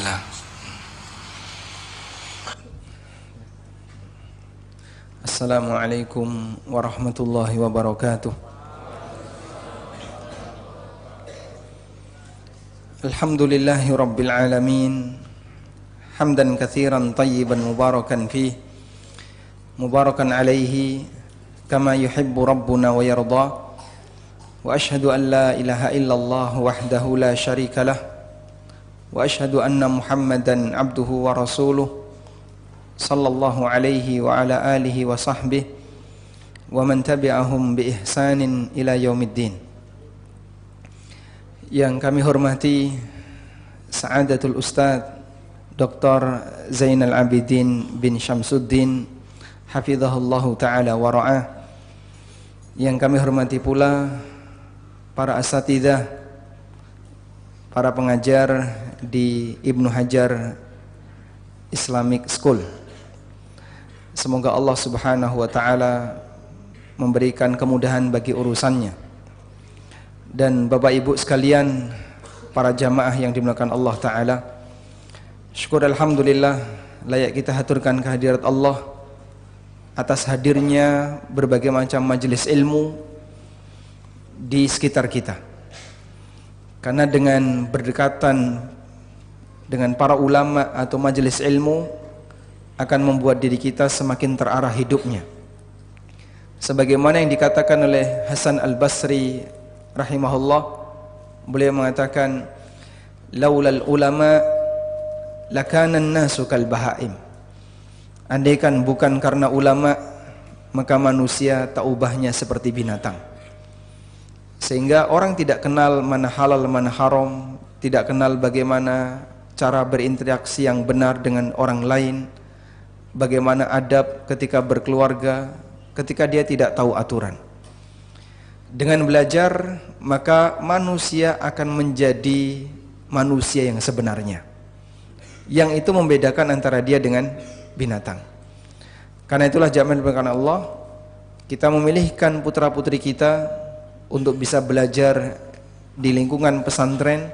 Bismillah. Assalamualaikum warahmatullahi wabarakatuh. Alhamdulillahi rabbil alamin. Hamdan katsiran tayyiban mubarakan fih. Mubarakan alaihi kama yuhibbu rabbuna wa yarda. Wa ashhadu an la ilaha illallah wahdahu la syarika lah. Wa ashhadu anna Muhammadan abduhu wa rasuluh sallallahu alaihi wa ala alihi wa sahbihi wa man tabi'ahum bi ihsanin ila yaumiddin. Yang kami hormati Sa'adatul Ustaz Dr. Zainal Abidin bin Syamsuddin hafizahullahu ta'ala wa ra'ah. Yang kami hormati pula para asatidzah, para pengajar di Ibnu Hajar Islamic School. Semoga Allah Subhanahu wa ta'ala memberikan kemudahan bagi urusannya. Dan Bapak Ibu sekalian, para jamaah yang dimuliakan Allah ta'ala, syukur alhamdulillah layak kita haturkan kehadirat Allah atas hadirnya berbagai macam majelis ilmu di sekitar kita. Karena dengan berdekatan dengan para ulama atau majelis ilmu akan membuat diri kita semakin terarah hidupnya. Sebagaimana yang dikatakan oleh Hasan Al-Basri rahimahullah, beliau mengatakan, laulal ulama lakana an-nasu kal bahaim. Andaikan bukan karena ulama, maka manusia tak ubahnya seperti binatang. Sehingga orang tidak kenal mana halal mana haram, tidak kenal bagaimana cara berinteraksi yang benar dengan orang lain, bagaimana adab ketika berkeluarga, ketika dia tidak tahu aturan. Dengan belajar, maka manusia akan menjadi manusia yang sebenarnya, yang itu membedakan antara dia dengan binatang. Karena itulah jamaah dimuliakan Allah, kita memilihkan putra-putri kita untuk bisa belajar di lingkungan pesantren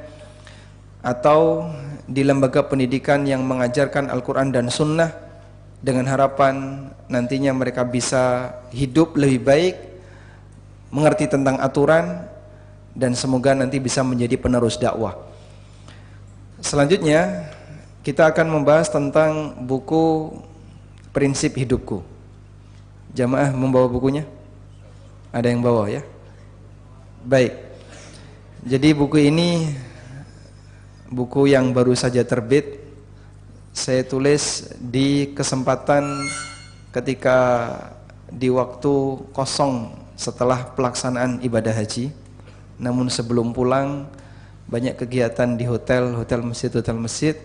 atau di lembaga pendidikan yang mengajarkan Al-Quran dan Sunnah, dengan harapan nantinya mereka bisa hidup lebih baik, mengerti tentang aturan, dan semoga nanti bisa menjadi penerus dakwah. Selanjutnya kita akan membahas tentang buku Prinsip Hidupku. Jamaah membawa bukunya? Ada yang bawa ya? Baik. Jadi buku ini buku yang baru saja terbit. Saya tulis di kesempatan ketika di waktu kosong setelah pelaksanaan ibadah haji. Namun sebelum pulang banyak kegiatan di hotel masjid,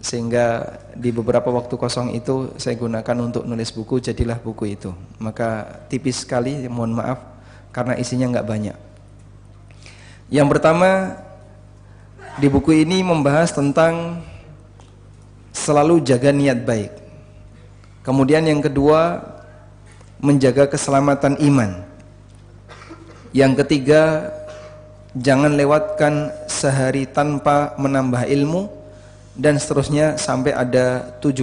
sehingga di beberapa waktu kosong itu saya gunakan untuk nulis buku, jadilah buku itu. Maka tipis sekali, mohon maaf karena isinya nggak banyak. Yang pertama, di buku ini membahas tentang selalu jaga niat baik. Kemudian yang kedua, menjaga keselamatan iman. Yang ketiga, jangan lewatkan sehari tanpa menambah ilmu, dan seterusnya sampai ada 17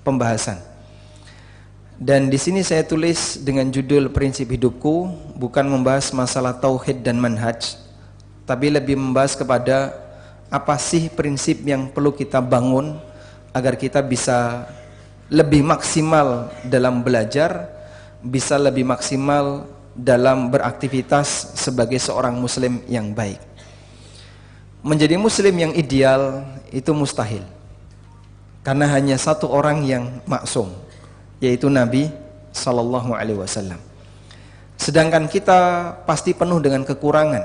pembahasan. Dan di sini saya tulis dengan judul Prinsip Hidupku, bukan membahas masalah tauhid dan manhaj, tapi lebih membahas kepada apa sih prinsip yang perlu kita bangun agar kita bisa lebih maksimal dalam belajar, bisa lebih maksimal dalam beraktivitas sebagai seorang muslim yang baik. Menjadi muslim yang ideal itu mustahil, karena hanya satu orang yang maksum, yaitu Nabi Sallallahu Alaihi Wasallam. Sedangkan kita pasti penuh dengan kekurangan,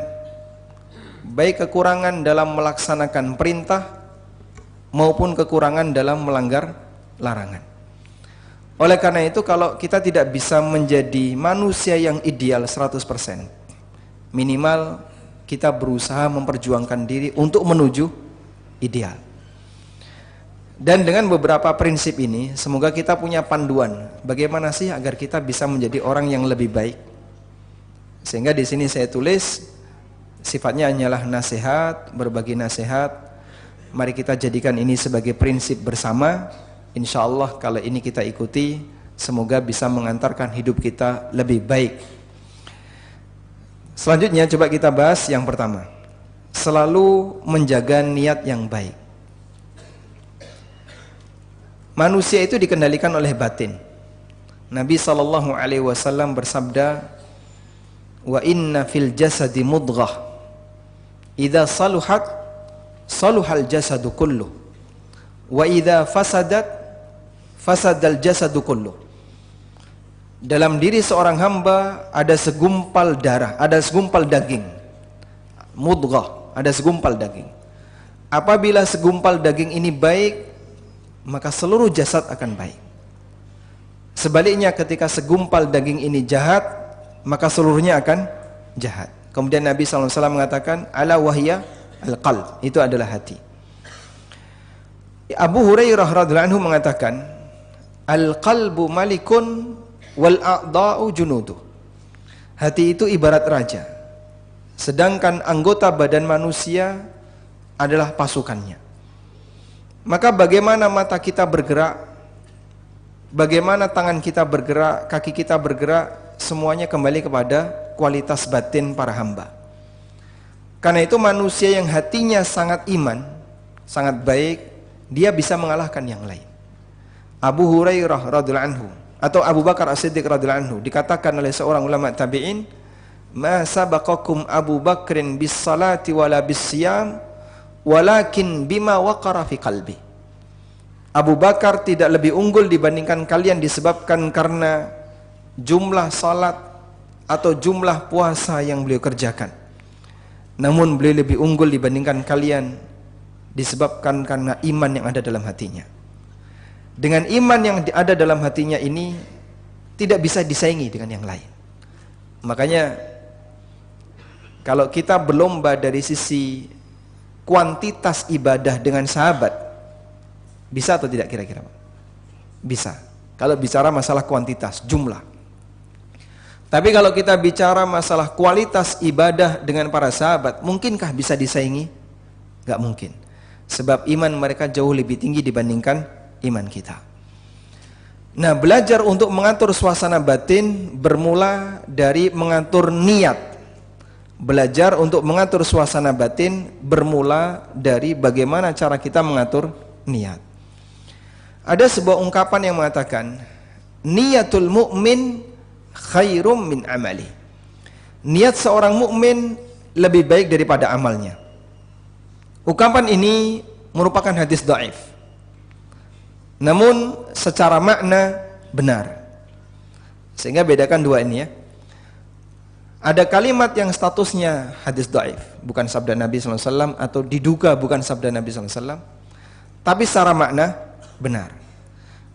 baik kekurangan dalam melaksanakan perintah maupun kekurangan dalam melanggar larangan. Oleh karena itu, kalau kita tidak bisa menjadi manusia yang ideal 100%, minimal kita berusaha memperjuangkan diri untuk menuju ideal. Dan dengan beberapa prinsip ini, semoga kita punya panduan bagaimana sih agar kita bisa menjadi orang yang lebih baik. Sehingga di sini saya tulis sifatnya hanyalah nasihat, berbagi nasihat Mari kita jadikan ini sebagai prinsip bersama. Insya Allah kalau ini kita ikuti, semoga bisa mengantarkan hidup kita lebih baik. Selanjutnya coba kita bahas yang pertama, selalu menjaga niat yang baik. Manusia itu dikendalikan oleh batin. Nabi SAW bersabda, wa inna fil jasadi mudghah idza saluhat saluhal jasadu kullu wa idza fasadat fasadal jasadu kullu. Dalam diri seorang hamba ada segumpal darah, ada segumpal daging. Mudghah, ada segumpal daging. Apabila segumpal daging ini baik, maka seluruh jasad akan baik. Sebaliknya ketika segumpal daging ini jahat, maka seluruhnya akan jahat. Kemudian Nabi SAW mengatakan, ala wahya al-qalb, itu adalah hati. Abu Hurairah radhiyallahu anhu mengatakan, al-qalbu malikun wal a'da'u junuduh. Hati itu ibarat raja, sedangkan anggota badan manusia adalah pasukannya. Maka bagaimana mata kita bergerak, bagaimana tangan kita bergerak, kaki kita bergerak, semuanya kembali kepada kualitas batin para hamba. Karena itu manusia yang hatinya sangat iman, sangat baik, dia bisa mengalahkan yang lain. Abu Hurairah radhiyallahu anhu atau Abu Bakar As-Siddiq radhiyallahu anhu dikatakan oleh seorang ulama tabi'in, ma sabaqakum Abu Bakrin bis salati wala bis siyam walakin bima waqara fi qalbi. Abu Bakar tidak lebih unggul dibandingkan kalian disebabkan karena jumlah salat atau jumlah puasa yang beliau kerjakan. Namun beliau lebih unggul dibandingkan kalian disebabkan karena iman yang ada dalam hatinya. Dengan iman yang ada dalam hatinya ini tidak bisa disaingi dengan yang lain. Makanya kalau kita berlomba dari sisi kuantitas ibadah dengan sahabat, bisa atau tidak kira-kira? Bisa. Kalau bicara masalah kuantitas, jumlah. Tapi kalau kita bicara masalah kualitas ibadah dengan para sahabat, mungkinkah bisa disaingi? Gak mungkin. Sebab iman mereka jauh lebih tinggi dibandingkan iman kita. Nah, belajar untuk mengatur suasana batin bermula dari mengatur niat. Belajar untuk mengatur suasana batin bermula dari bagaimana cara kita mengatur niat. Ada sebuah ungkapan yang mengatakan, niyatul mu'min khairum min amali. Niat seorang mukmin lebih baik daripada amalnya. Ungkapan ini merupakan hadis dhaif, namun secara makna benar. Sehingga bedakan dua ini ya. Ada kalimat yang statusnya hadis dhaif, bukan sabda Nabi SAW, atau diduga bukan sabda Nabi SAW, tapi secara makna benar.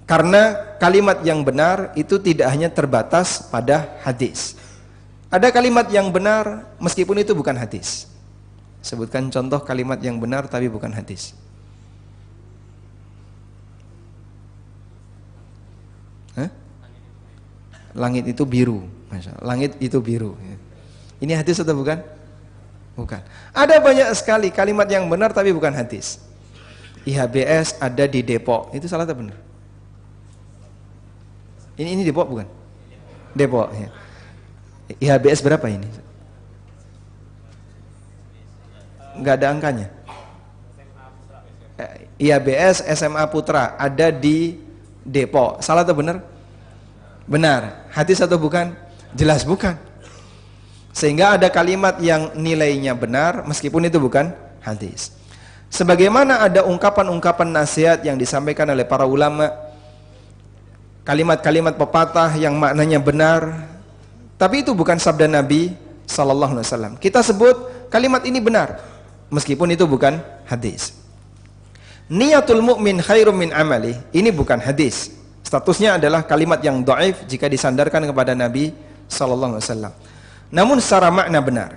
Karena kalimat yang benar itu tidak hanya terbatas pada hadis. Ada kalimat yang benar meskipun itu bukan hadis. Sebutkan contoh kalimat yang benar tapi bukan hadis. Hah? Langit itu biru. Masya Allah. Langit itu biru. Ini hadis atau bukan? Bukan. Ada banyak sekali kalimat yang benar tapi bukan hadis. IHBS ada di Depok, itu salah atau benar? Ini Depok bukan? Depok ya. IHBS berapa ini? Enggak ada angkanya. IHBS SMA Putra ada di Depok, salah atau benar? Benar. Hadis atau bukan? Jelas bukan. Sehingga ada kalimat yang nilainya benar meskipun itu bukan hadis. Sebagaimana ada ungkapan-ungkapan nasihat yang disampaikan oleh para ulama, kalimat-kalimat pepatah yang maknanya benar, tapi itu bukan sabda Nabi sallallahu alaihi wasallam. Kita sebut kalimat ini benar meskipun itu bukan hadis. Niyatul mu'min khairum min amali, ini bukan hadis. Statusnya adalah kalimat yang dhaif jika disandarkan kepada Nabi sallallahu alaihi wasallam. Namun secara makna benar.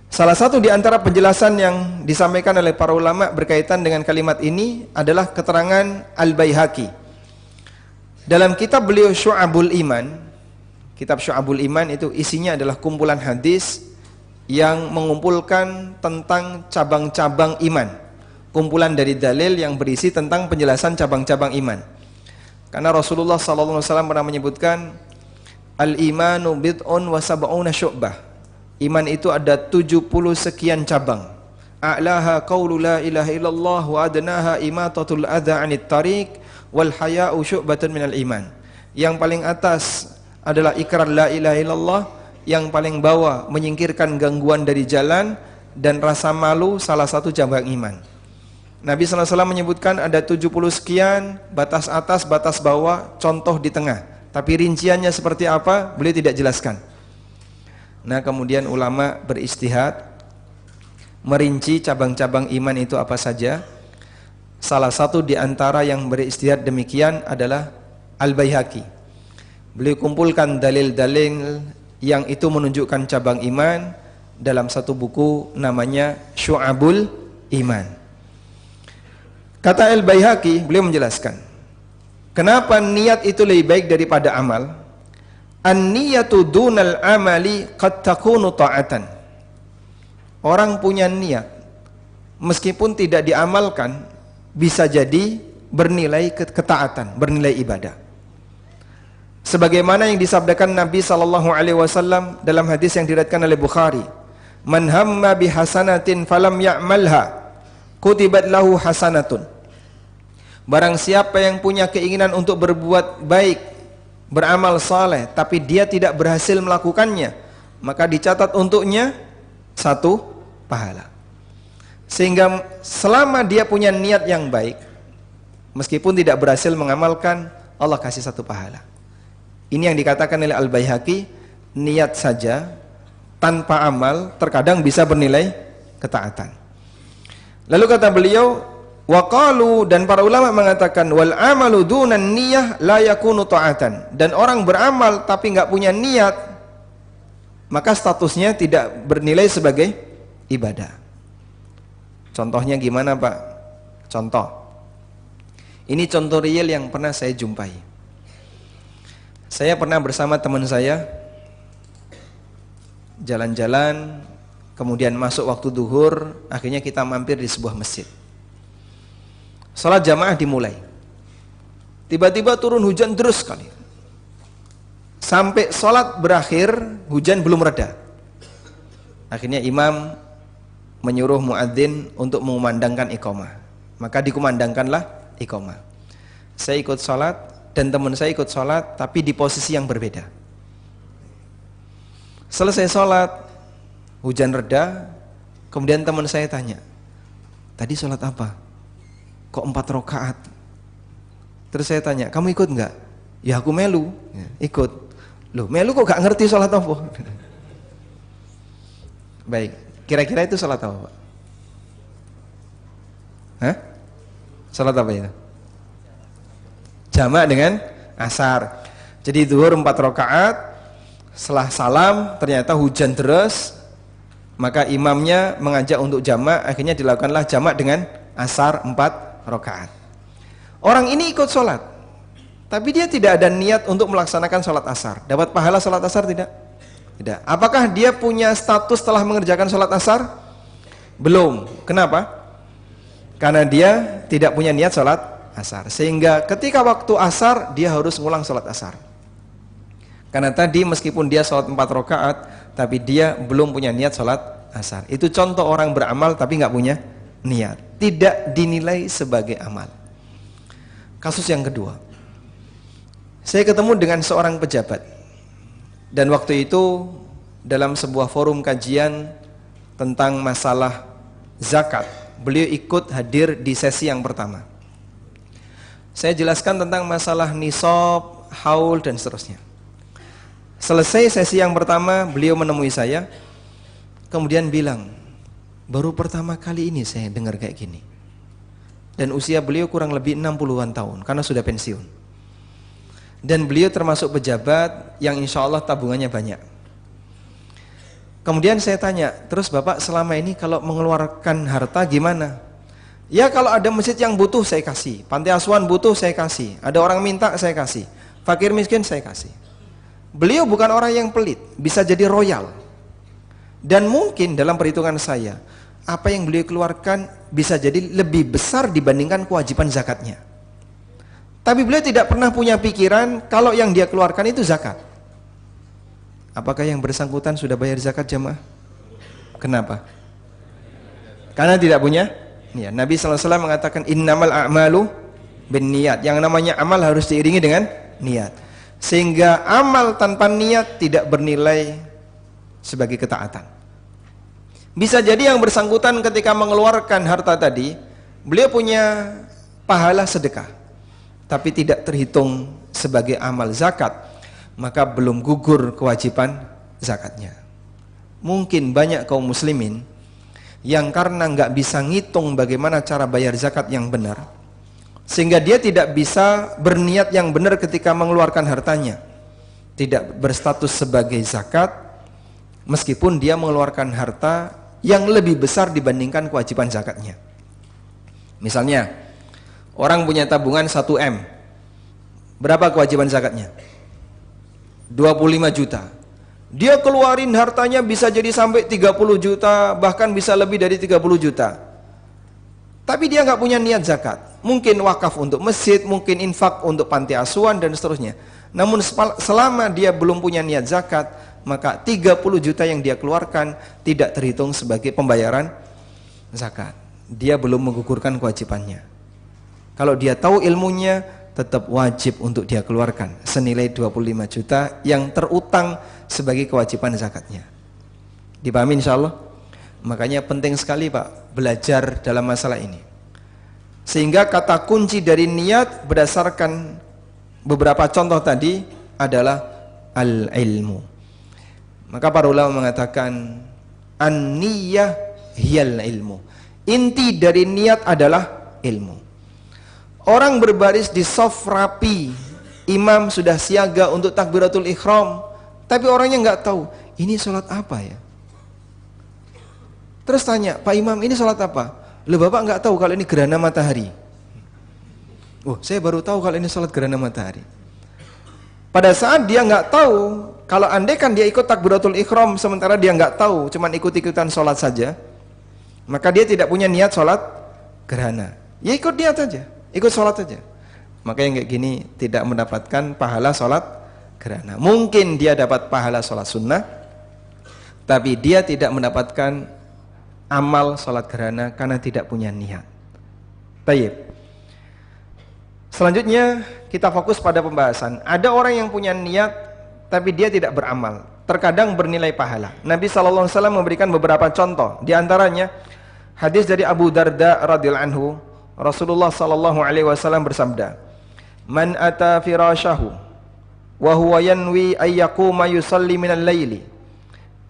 Salah satu di antara penjelasan yang disampaikan oleh para ulama berkaitan dengan kalimat ini adalah keterangan Al-Baihaqi. Dalam kitab beliau Syu'abul Iman, kitab Syu'abul Iman itu isinya adalah kumpulan hadis yang mengumpulkan tentang cabang-cabang iman. kumpulan dari dalil yang berisi tentang penjelasan cabang-cabang iman. Karena Rasulullah SAW pernah menyebutkan al-imanu bid'un wa sab'una syu'bah. Iman itu ada 70 sekian cabang. A'laha qaulu la ilaha illallah wa adnaha imatatul adza 'anit tariq wal haya'u syu'batun minal iman. Yang paling atas adalah ikrar la ilaha illallah, yang paling bawah menyingkirkan gangguan dari jalan, dan rasa malu salah satu cabang iman. Nabi SAW menyebutkan ada 70 sekian, batas atas, batas bawah, contoh di tengah. Tapi rinciannya seperti apa, beliau tidak jelaskan. Nah, kemudian ulama beristihad merinci cabang-cabang iman itu apa saja. Salah satu di antara yang beristihad demikian adalah Al-Baihaqi. Beliau kumpulkan dalil-dalil yang itu menunjukkan cabang iman dalam satu buku namanya Syu'abul Iman. Kata Al-Baihaqi, beliau menjelaskan kenapa niat itu lebih baik daripada amal. An-niyatu dunal amali qad takunu ta'atan. Orang punya niat meskipun tidak diamalkan bisa jadi bernilai ketaatan, bernilai ibadah. Sebagaimana yang disabdakan Nabi SAW dalam hadis yang diriwayatkan oleh Bukhari, man hamma bihasanatin falam ya'malha kutibat lahu hasanatun. Barang siapa yang punya keinginan untuk berbuat baik, beramal saleh, tapi dia tidak berhasil melakukannya, maka dicatat untuknya satu pahala. Sehingga selama dia punya niat yang baik, meskipun tidak berhasil mengamalkan, Allah kasih satu pahala. Ini yang dikatakan oleh Al-Baihaqi, niat saja tanpa amal terkadang bisa bernilai ketaatan. Lalu kata beliau, waqalu, dan para ulama mengatakan, wal amalu dunan niyah la yakunu ta'atan. Dan orang beramal tapi nggak punya niat, maka statusnya tidak bernilai sebagai ibadah. Contohnya gimana, Pak? Contoh. Ini contoh real yang pernah saya jumpai. Saya pernah bersama teman saya jalan-jalan, kemudian masuk waktu duhur, akhirnya kita mampir di sebuah masjid. Salat jamaah dimulai. Tiba-tiba turun hujan deras sekali. Sampai salat berakhir, hujan belum reda. Akhirnya imam menyuruh muadzin untuk mengumandangkan iqamah. Maka dikumandangkanlah iqamah. Saya ikut salat dan teman saya ikut sholat, tapi di posisi yang berbeda. Selesai sholat, hujan reda, kemudian teman saya tanya, tadi sholat apa? Kok 4 rakaat? Terus saya tanya, kamu ikut enggak? Ya aku melu, ikut. Loh, melu kok gak ngerti sholat apa? Baik, kira-kira itu sholat apa, Pak? Hah? Sholat apa ya? Jamak dengan asar. Jadi zuhur 4 rakaat, setelah salam ternyata hujan deras, maka imamnya mengajak untuk jamak, akhirnya dilakukanlah jamak dengan asar 4 rakaat. Orang ini ikut sholat, tapi dia tidak ada niat untuk melaksanakan sholat asar. Dapat pahala sholat asar tidak? Tidak. Apakah dia punya status setelah mengerjakan sholat asar? Belum. Kenapa? Karena dia tidak punya niat sholat asar, sehingga ketika waktu asar dia harus ngulang sholat asar. Karena tadi meskipun dia sholat 4 rakaat, tapi dia belum punya niat sholat asar. Itu contoh orang beramal tapi nggak punya niat, tidak dinilai sebagai amal. Kasus yang kedua, saya ketemu dengan seorang pejabat, dan waktu itu dalam sebuah forum kajian tentang masalah zakat, beliau ikut hadir di sesi yang pertama. Saya jelaskan tentang masalah nisab, haul, dan seterusnya. Selesai sesi yang pertama, beliau menemui saya, kemudian bilang, baru pertama kali ini saya dengar kayak gini. Dan usia beliau kurang lebih 60-an tahun, karena sudah pensiun. Dan beliau termasuk pejabat yang insya Allah tabungannya banyak. Kemudian saya tanya, terus Bapak selama ini kalau mengeluarkan harta gimana? Ya kalau ada masjid yang butuh saya kasih, panti asuhan butuh saya kasih, ada orang minta saya kasih, fakir miskin saya kasih. Beliau bukan orang yang pelit, bisa jadi royal. Dan mungkin dalam perhitungan saya, apa yang beliau keluarkan bisa jadi lebih besar dibandingkan kewajiban zakatnya. Tapi beliau tidak pernah punya pikiran kalau yang dia keluarkan itu zakat. Apakah yang bersangkutan sudah bayar zakat jamaah? Kenapa? Karena tidak punya niat. Nabi SAW mengatakan innamal a'malu binniyat. Yang namanya amal harus diiringi dengan niat. Sehingga amal tanpa niat tidak bernilai sebagai ketaatan. Bisa jadi yang bersangkutan ketika mengeluarkan harta tadi, beliau punya pahala sedekah, tapi tidak terhitung sebagai amal zakat, maka belum gugur kewajiban zakatnya. Mungkin banyak kaum muslimin yang karena nggak bisa ngitung bagaimana cara bayar zakat yang benar, sehingga dia tidak bisa berniat yang benar ketika mengeluarkan hartanya, tidak berstatus sebagai zakat, meskipun dia mengeluarkan harta yang lebih besar dibandingkan kewajiban zakatnya. Misalnya, orang punya tabungan 1M. Berapa kewajiban zakatnya? 25 juta. Dia keluarin hartanya bisa jadi sampai 30 juta, bahkan bisa lebih dari 30 juta. Tapi dia nggak punya niat zakat. Mungkin wakaf untuk masjid, mungkin infak untuk panti asuhan dan seterusnya. Namun selama dia belum punya niat zakat, maka 30 juta yang dia keluarkan tidak terhitung sebagai pembayaran zakat. Dia belum menggugurkan kewajibannya. Kalau dia tahu ilmunya, tetap wajib untuk dia keluarkan senilai 25 juta yang terutang sebagai kewajiban zakatnya. Dipahami insyaallah? Makanya penting sekali Pak belajar dalam masalah ini. Sehingga kata kunci dari niat berdasarkan beberapa contoh tadi adalah al-ilmu. Maka para ulama mengatakan an-niyah hiyal ilmu. Inti dari niat adalah ilmu. Orang berbaris di shaf rapi, imam sudah siaga untuk takbiratul ihram, tapi orangnya nggak tahu ini sholat apa ya. Terus tanya, Pak Imam ini sholat apa? Loh Bapak nggak tahu kalau ini gerhana matahari. Oh saya baru tahu kalau ini sholat gerhana matahari. Pada saat dia nggak tahu, kalau andai kan dia ikut takbiratul ihram sementara dia nggak tahu, cuman ikut-ikutan sholat saja, maka dia tidak punya niat sholat gerhana. Ya ikut niat saja, ikut sholat saja. Maka yang kayak gini tidak mendapatkan pahala sholat gerhana. Mungkin dia dapat pahala sholat sunnah, tapi dia tidak mendapatkan amal sholat gerhana karena tidak punya niat. Baik. Selanjutnya kita fokus pada pembahasan. Ada orang yang punya niat tapi dia tidak beramal, terkadang bernilai pahala. Nabi SAW memberikan beberapa contoh. Di antaranya hadis dari Abu Darda radhiyallahu anhu, Rasulullah SAW bersabda, "Man ata firashahu wa huwa yanwi ay yaquma yusalli minal laili."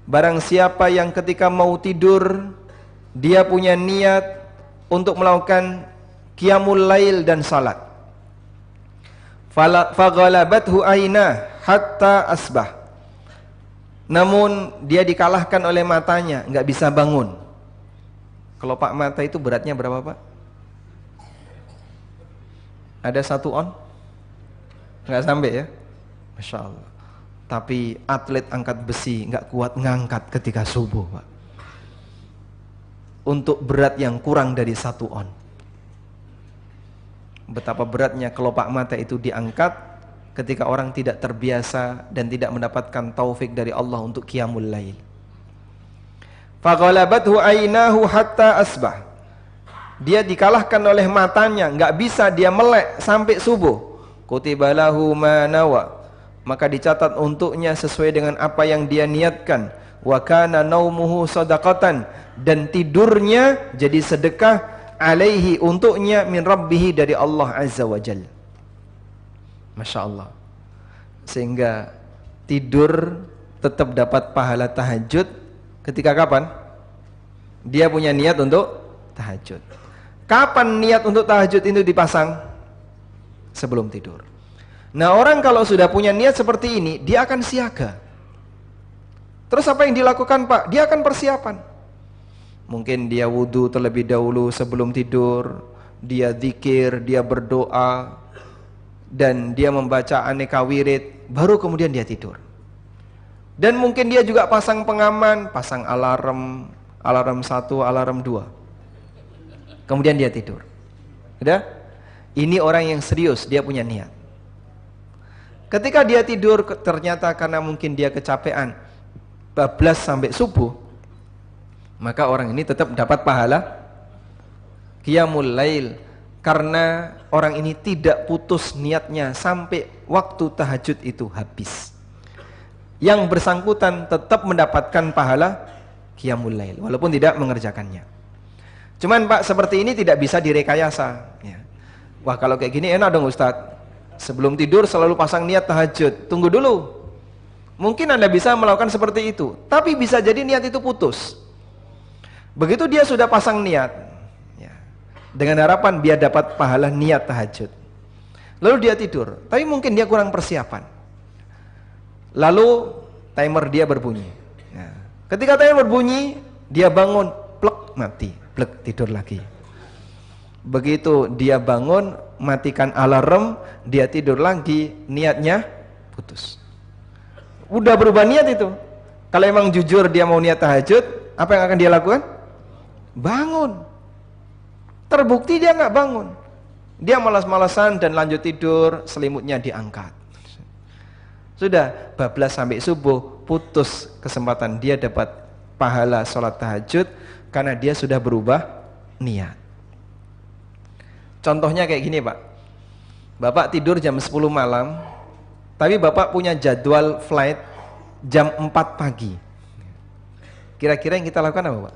Barang siapa yang ketika mau tidur dia punya niat untuk melakukan qiyamul lail dan salat. Faghalabathu aina hatta asbah. Namun dia dikalahkan oleh matanya, nggak bisa bangun. Kelopak mata itu beratnya berapa Pak? Ada 1 on? Nggak sampai ya? Masya Allah. Tapi atlet angkat besi nggak kuat ngangkat ketika subuh Pak. Untuk berat yang kurang dari 1 on. Betapa beratnya kelopak mata itu diangkat ketika orang tidak terbiasa dan tidak mendapatkan taufik dari Allah untuk qiyamul lail. Faghalabathu ainahu hatta asbah. Dia dikalahkan oleh matanya, nggak bisa dia melek sampai subuh. Kutibalahu ma nawa. Maka dicatat untuknya sesuai dengan apa yang dia niatkan. Wa kana naumuhu shadaqatan, dan tidurnya jadi sedekah alaihi untuknya min rabbihi dari Allah azza wa jalla. Masya Allah. Sehingga tidur tetap dapat pahala tahajud ketika kapan? Dia punya niat untuk tahajud. Kapan niat untuk tahajud itu dipasang? Sebelum tidur. Nah orang kalau sudah punya niat seperti ini, dia akan siaga. Terus apa yang dilakukan Pak? Dia akan persiapan. Mungkin dia wudhu terlebih dahulu sebelum tidur, dia zikir, dia berdoa, dan dia membaca aneka wirid, baru kemudian dia tidur. Dan mungkin dia juga pasang pengaman, pasang alarm, alarm 1, alarm 2. Kemudian dia tidur. Udah? Ini orang yang serius, dia punya niat. Ketika dia tidur, ternyata karena mungkin dia kecapean, bablas sampai subuh, maka orang ini tetap dapat pahala qiyamul lail, karena orang ini tidak putus niatnya sampai waktu tahajud itu habis. Yang bersangkutan tetap mendapatkan pahala qiyamul lail walaupun tidak mengerjakannya. Cuman Pak, seperti ini tidak bisa direkayasa ya. Wah, kalau kayak gini enak dong Ustadz, sebelum tidur selalu pasang niat tahajud. Tunggu dulu, mungkin Anda bisa melakukan seperti itu, tapi bisa jadi niat itu putus. Begitu dia sudah pasang niat ya, dengan harapan dia dapat pahala niat tahajud, lalu dia tidur, tapi mungkin dia kurang persiapan, lalu timer dia berbunyi ya. Ketika timer berbunyi, dia bangun, plek, mati, plek, tidur lagi. Begitu dia bangun, matikan alarm, dia tidur lagi, niatnya putus. Udah berubah niat itu. Kalau emang jujur dia mau niat tahajud, apa yang akan dia lakukan? Bangun. Terbukti dia nggak bangun. Dia malas-malasan dan lanjut tidur, selimutnya diangkat. Sudah bablas sampai subuh, putus kesempatan dia dapat pahala sholat tahajud karena dia sudah berubah niat. Contohnya kayak gini Pak, Bapak tidur jam 10 malam, tapi Bapak punya jadwal flight jam 4 pagi. Kira-kira yang kita lakukan apa Pak?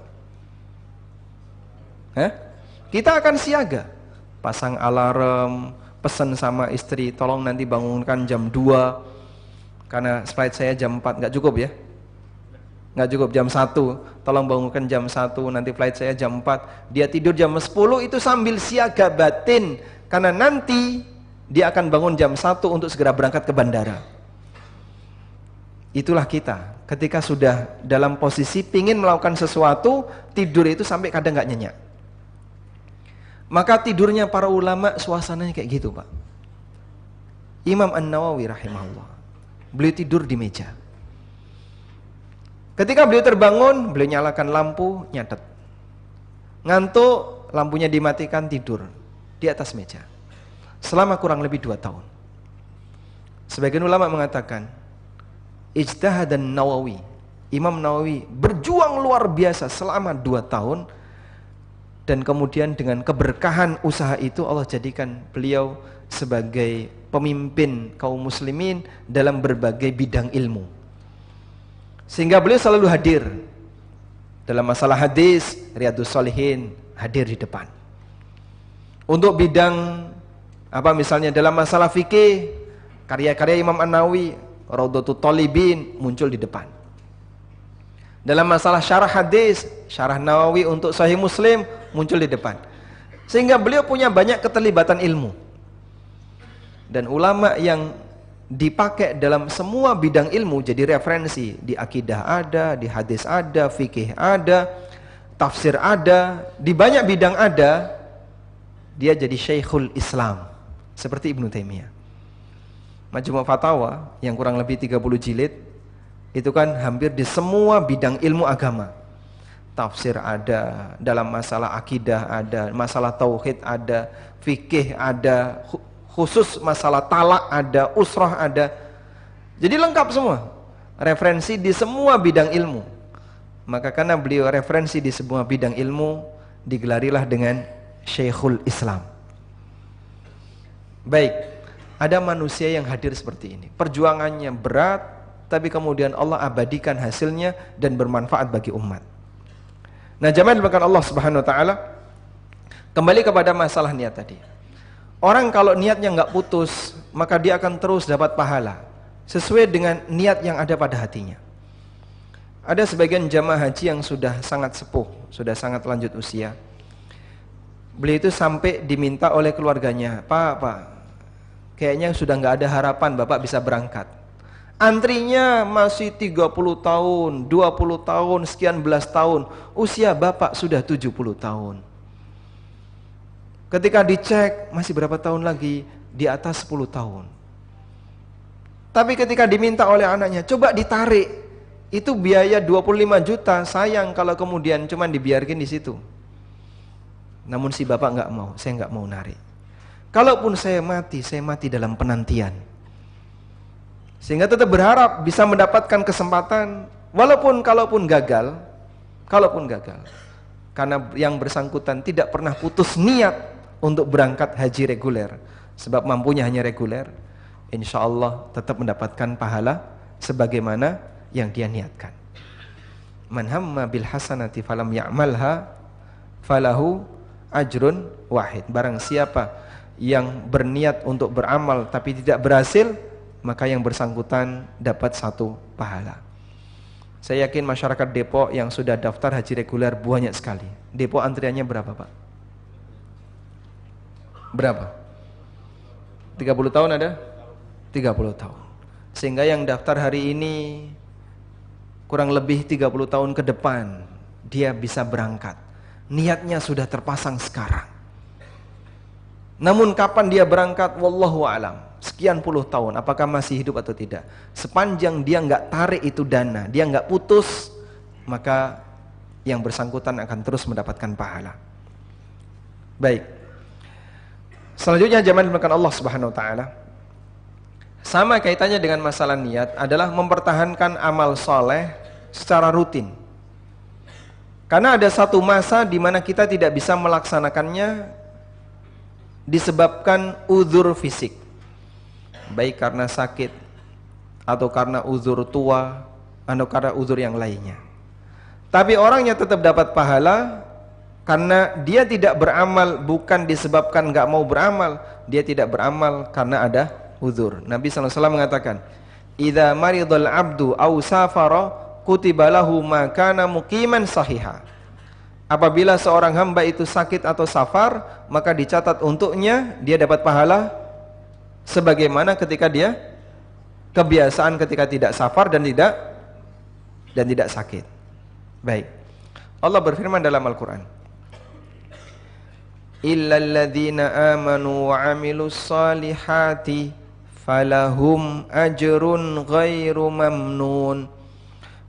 Kita akan siaga, pasang alarm, pesan sama istri, tolong nanti bangunkan jam 2, karena flight saya jam 4, nggak cukup ya? Nggak cukup, jam 1, tolong bangunkan jam 1, nanti flight saya jam 4. Dia tidur jam 10 itu sambil siaga batin, karena nanti dia akan bangun jam 1 untuk segera berangkat ke bandara. Itulah kita, ketika sudah dalam posisi pingin melakukan sesuatu, tidur itu sampai kadang nggak nyenyak. Maka tidurnya para ulama suasananya kayak gitu Pak. Imam An-Nawawi rahimahullah, beliau tidur di meja. Ketika beliau terbangun, beliau nyalakan lampu, nyatet. Ngantuk, lampunya dimatikan, tidur di atas meja. Selama kurang lebih 2 tahun. Sebagian ulama mengatakan, ijtahadan Nawawi, Imam Nawawi berjuang luar biasa selama 2 tahun, dan kemudian dengan keberkahan usaha itu Allah jadikan beliau sebagai pemimpin kaum muslimin dalam berbagai bidang ilmu. Sehingga beliau selalu hadir dalam masalah hadis, Riyadhus Shalihin, hadir di depan. Untuk bidang apa misalnya dalam masalah fikih, karya-karya Imam An-Nawawi, Raudhatul Thalibin muncul di depan. Dalam masalah syarah hadis, syarah Nawawi untuk Sahih Muslim muncul di depan. Sehingga beliau punya banyak keterlibatan ilmu. Dan ulama yang dipakai dalam semua bidang ilmu jadi referensi, di akidah ada, di hadis ada, fikih ada, tafsir ada, di banyak bidang ada. Dia jadi Syekhul Islam seperti Ibnu Taimiyah. Majmu' Fatawa yang kurang lebih 30 jilid itu kan hampir di semua bidang ilmu agama. Tafsir ada, dalam masalah akidah ada, masalah tauhid ada, fikih ada, khusus masalah talak ada, usrah ada. Jadi lengkap semua, referensi di semua bidang ilmu. Maka karena beliau referensi di semua bidang ilmu, digelarilah dengan Syekhul Islam. Baik, ada manusia yang hadir seperti ini, perjuangannya berat, tapi kemudian Allah abadikan hasilnya dan bermanfaat bagi umat. Nah, jamaah dimuliakan Allah Subhanahu wa taala, kembali kepada masalah niat tadi. Orang kalau niatnya nggak putus, maka dia akan terus dapat pahala sesuai dengan niat yang ada pada hatinya. Ada sebagian jamaah haji yang sudah sangat sepuh, sudah sangat lanjut usia. Beliau itu sampai diminta oleh keluarganya, Pak, kayaknya sudah nggak ada harapan Bapak bisa berangkat. Antrinya masih 30 tahun, 20 tahun, sekian belas tahun. Usia Bapak sudah 70 tahun. Ketika dicek, masih berapa tahun lagi? Di atas 10 tahun. Tapi ketika diminta oleh anaknya, coba ditarik. Itu biaya 25 juta, sayang kalau kemudian cuma dibiarkan di situ. Namun si bapak nggak mau, saya nggak mau narik. Kalaupun saya mati dalam penantian. Sehingga tetap berharap bisa mendapatkan kesempatan, kalaupun gagal. Karena yang bersangkutan tidak pernah putus niat untuk berangkat haji reguler. Sebab mampunya hanya reguler, insya Allah tetap mendapatkan pahala sebagaimana yang dia niatkan. Man hamma bil hasanati falam ya'malha falahu ajrun wahid. Barang siapa yang berniat untuk beramal tapi tidak berhasil, maka yang bersangkutan dapat 1 pahala. Saya yakin masyarakat Depok yang sudah daftar haji reguler banyak sekali. Depok antriannya berapa, Pak? Berapa? 30 tahun ada? 30 tahun. Sehingga yang daftar hari ini kurang lebih 30 tahun ke depan dia bisa berangkat. Niatnya sudah terpasang sekarang. Namun kapan dia berangkat? Wallahu a'lam. Sekian puluh tahun, apakah masih hidup atau tidak? Sepanjang dia nggak tarik itu dana, dia nggak putus, maka yang bersangkutan akan terus mendapatkan pahala. Baik. Selanjutnya jamaah dimuliakan Allah Subhanahu wa taala. Sama kaitannya dengan masalah niat adalah mempertahankan amal soleh secara rutin. Karena ada satu masa di mana kita tidak bisa melaksanakannya disebabkan uzur fisik, baik karena sakit atau karena uzur tua atau karena uzur yang lainnya. Tapi orangnya tetap dapat pahala karena dia tidak beramal bukan disebabkan nggak mau beramal, dia tidak beramal karena ada uzur. Nabi SAW mengatakan, "Idza maridul abdu aw safara kutiba lahu ma kana muqiman sahiha." Apabila seorang hamba itu sakit atau safar, maka dicatat untuknya dia dapat pahala sebagaimana ketika dia kebiasaan ketika tidak safar dan tidak sakit. Baik. Allah berfirman dalam Al-Qur'an, "Illal ladzina amanu wa 'amilus solihati falahum ajrun ghairu mamnun."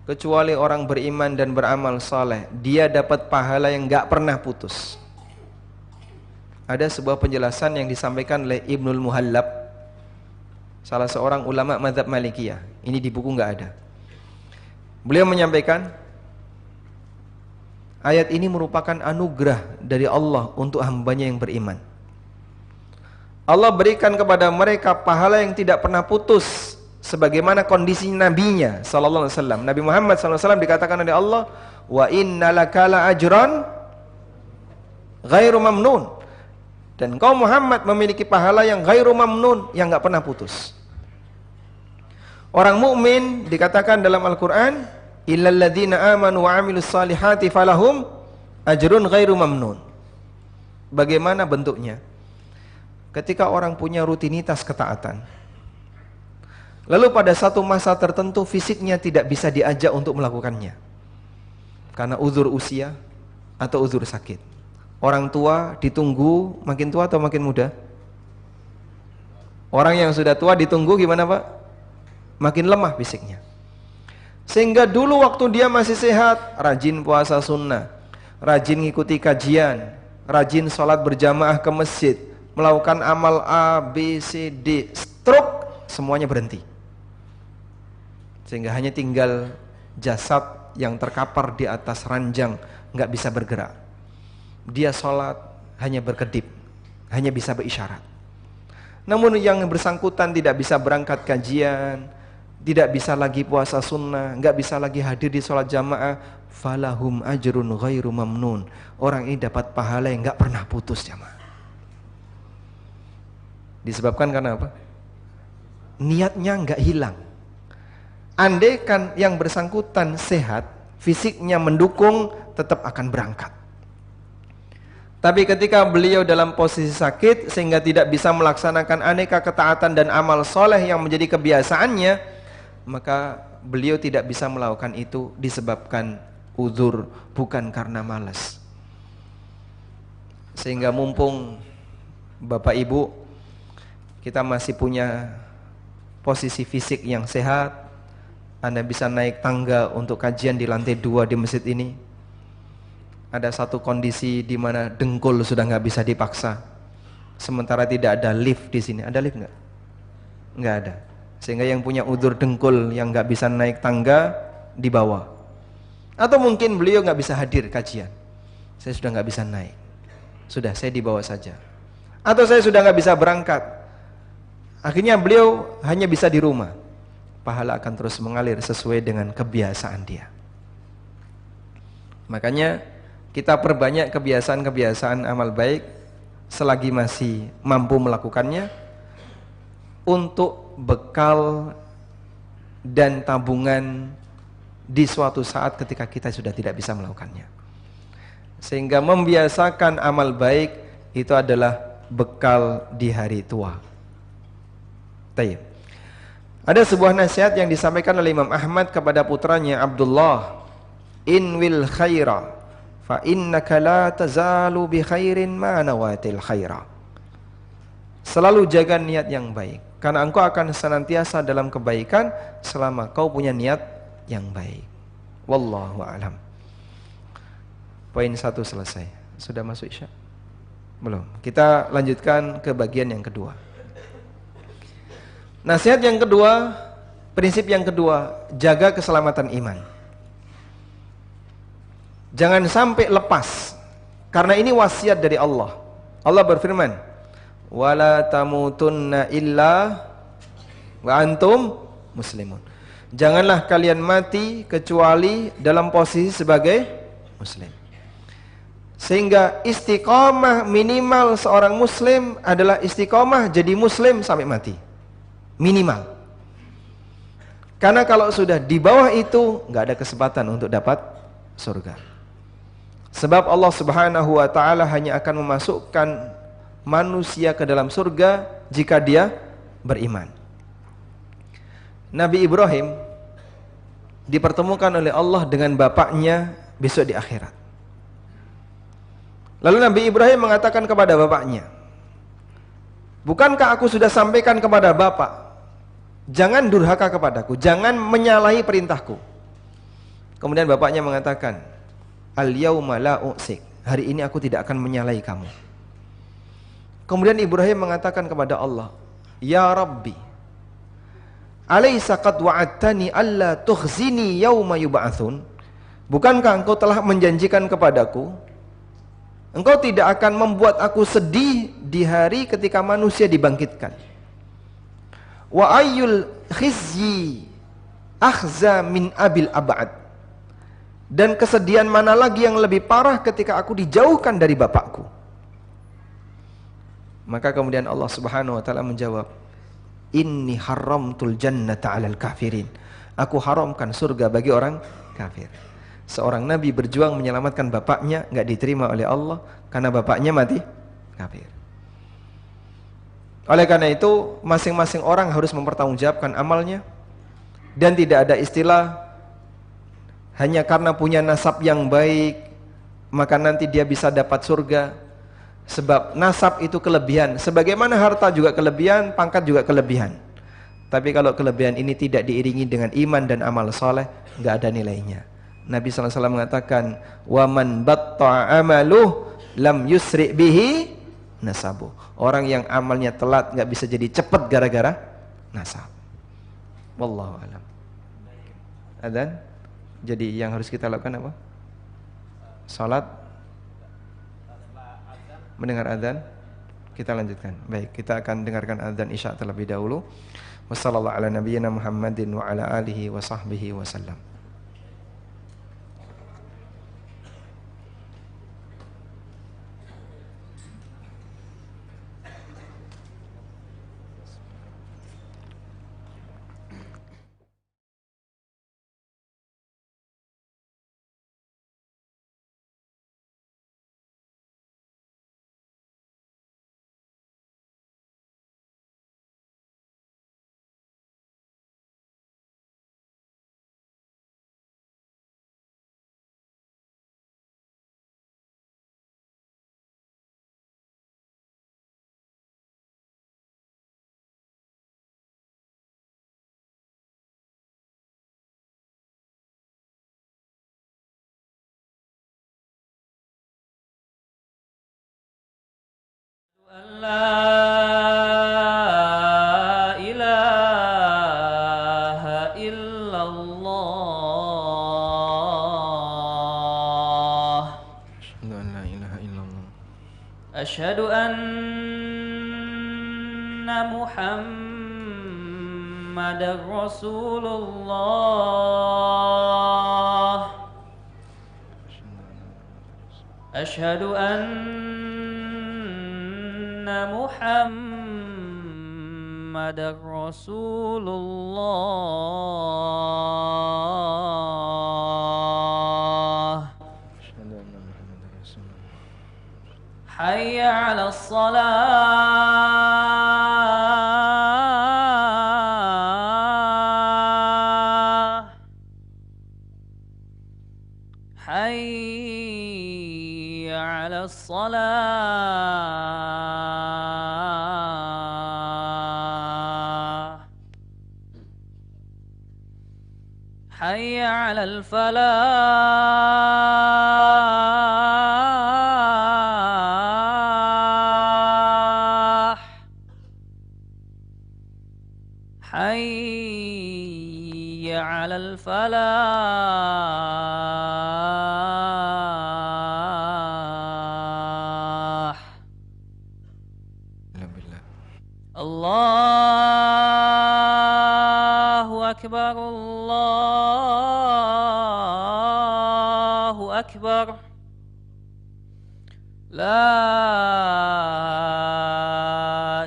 Kecuali orang beriman dan beramal saleh, dia dapat pahala yang enggak pernah putus. Ada sebuah penjelasan yang disampaikan oleh Ibnul Muhallab, salah seorang ulama mazhab Malikiyah. Ini di buku enggak ada. Beliau menyampaikan, ayat ini merupakan anugerah dari Allah untuk hambanya yang beriman. Allah berikan kepada mereka pahala yang tidak pernah putus, sebagaimana kondisi nabinya sallallahu alaihi wasallam. Nabi Muhammad sallallahu alaihi wasallam dikatakan oleh Allah, wa innalaka la ajran ghairu mamnun. Dan kau Muhammad memiliki pahala yang ghairu mamnun, yang enggak pernah putus. Orang mukmin dikatakan dalam Al-Qur'an, illal ladzina amanu wa 'amilus solihati falahum ajrun ghairu mamnun. Bagaimana bentuknya? Ketika orang punya rutinitas ketaatan, lalu pada satu masa tertentu fisiknya tidak bisa diajak untuk melakukannya karena uzur usia atau uzur sakit. Orang tua ditunggu makin tua atau makin muda? Orang yang sudah tua ditunggu gimana, Pak? Makin lemah fisiknya. Sehingga dulu waktu dia masih sehat, rajin puasa sunnah, rajin ngikuti kajian, rajin sholat berjamaah ke masjid, melakukan amal A, B, C, D, stroke, semuanya berhenti. Sehingga hanya tinggal jasad yang terkapar di atas ranjang, nggak bisa bergerak. Dia sholat hanya berkedip, hanya bisa berisyarat. Namun yang bersangkutan tidak bisa berangkat kajian, tidak bisa lagi puasa sunnah, nggak bisa lagi hadir di sholat jamaah, falahum ajrun ghairu mamnun. Orang ini dapat pahala yang nggak pernah putus, jamaah. Disebabkan karena apa? Niatnya nggak hilang. Andaikan yang bersangkutan sehat, fisiknya mendukung, tetap akan berangkat. Tapi ketika beliau dalam posisi sakit sehingga tidak bisa melaksanakan aneka ketaatan dan amal soleh yang menjadi kebiasaannya, maka beliau tidak bisa melakukan itu disebabkan uzur, bukan karena malas. Sehingga mumpung Bapak Ibu kita masih punya posisi fisik yang sehat, Anda bisa naik tangga untuk kajian di lantai 2 di masjid ini. Ada satu kondisi di mana dengkul sudah nggak bisa dipaksa. Sementara tidak ada lift di sini. Ada lift nggak? Nggak ada. Sehingga yang punya udzur dengkul yang nggak bisa naik tangga di bawah. Atau mungkin beliau nggak bisa hadir kajian. Saya sudah nggak bisa naik. Sudah, saya di bawah saja. Atau saya sudah nggak bisa berangkat. Akhirnya beliau hanya bisa di rumah. Pahala akan terus mengalir sesuai dengan kebiasaan dia. Makanya kita perbanyak kebiasaan-kebiasaan amal baik selagi masih mampu melakukannya untuk bekal dan tabungan di suatu saat ketika kita sudah tidak bisa melakukannya. Sehingga membiasakan amal baik itu adalah bekal di hari tua. Tayyib. Ada sebuah nasihat yang disampaikan oleh Imam Ahmad kepada putranya Abdullah, "Inwil khaira fa innaka la tazalu bi khairin ma nawatil khaira." Selalu jaga niat yang baik, karena engkau akan senantiasa dalam kebaikan selama kau punya niat yang baik. Wallahu a'lam. Poin 1 selesai. Sudah masuk Isya? Belum. Kita lanjutkan ke bagian yang kedua. Nasihat yang kedua, prinsip yang kedua, jaga keselamatan iman. Jangan sampai lepas, karena ini wasiat dari Allah. Allah berfirman, "Wala tamutunna illa wa antum muslimun." Janganlah kalian mati kecuali dalam posisi sebagai muslim. Sehingga istiqomah minimal seorang muslim adalah istiqomah jadi muslim sampai mati. Minimal. Karena kalau sudah di bawah itu nggak ada kesempatan untuk dapat surga. Sebab Allah Subhanahu wa taala hanya akan memasukkan manusia ke dalam surga jika dia beriman. Nabi Ibrahim dipertemukan oleh Allah dengan bapaknya besok di akhirat. Lalu Nabi Ibrahim mengatakan kepada bapaknya, "Bukankah aku sudah sampaikan kepada bapak, jangan durhaka kepadaku, jangan menyalahi perintahku." Kemudian bapaknya mengatakan, "Al-yauma la u'sik." Hari ini aku tidak akan menyalahi kamu. Kemudian Ibrahim mengatakan kepada Allah, "Ya Rabbi, alaysa qad wa'adtani alla tukhzini yauma yub'atsun?" Bukankah engkau telah menjanjikan kepadaku, engkau tidak akan membuat aku sedih di hari ketika manusia dibangkitkan. Wa ayyul khizyi akhza min abil abad. Dan kesedihan mana lagi yang lebih parah ketika aku dijauhkan dari bapakku. Maka kemudian Allah Subhanahu wa taala menjawab, "Inni haramtul jannata 'alal kafirin." Aku haramkan surga bagi orang kafir. Seorang nabi berjuang menyelamatkan bapaknya, enggak diterima oleh Allah karena bapaknya mati kafir. Oleh karena itu, masing-masing orang harus mempertanggungjawabkan amalnya, dan tidak ada istilah hanya karena punya nasab yang baik maka nanti dia bisa dapat surga. Sebab nasab itu kelebihan, sebagaimana harta juga kelebihan, pangkat juga kelebihan. Tapi kalau kelebihan ini tidak diiringi dengan iman dan amal soleh, enggak ada nilainya. Nabi SAW mengatakan, "Wa man batta'a amaluh lam yusri' bihi nasabu." Orang yang amalnya telat enggak bisa jadi cepat gara-gara nasab. Wallahu a'lam. Adzan. Jadi yang harus kita lakukan apa? Salat. Mendengar adzan. Kita lanjutkan. Baik, kita akan dengarkan adzan Isya terlebih dahulu. Wassallallahu ala nabiyyina Muhammadin wa ala alihi wa sahbihi wasallam. La ilaha illallah. La ilaha illallah. Asyhadu anna Muhammadar Rasulullah. Asyhadu anna Muhammadar Rasulullah. Hayya 'alas shalah. Hayya 'alas salah. Hayya 'alal falah. Hayya 'alal falah. Allahu akbar, Allahu akbar. La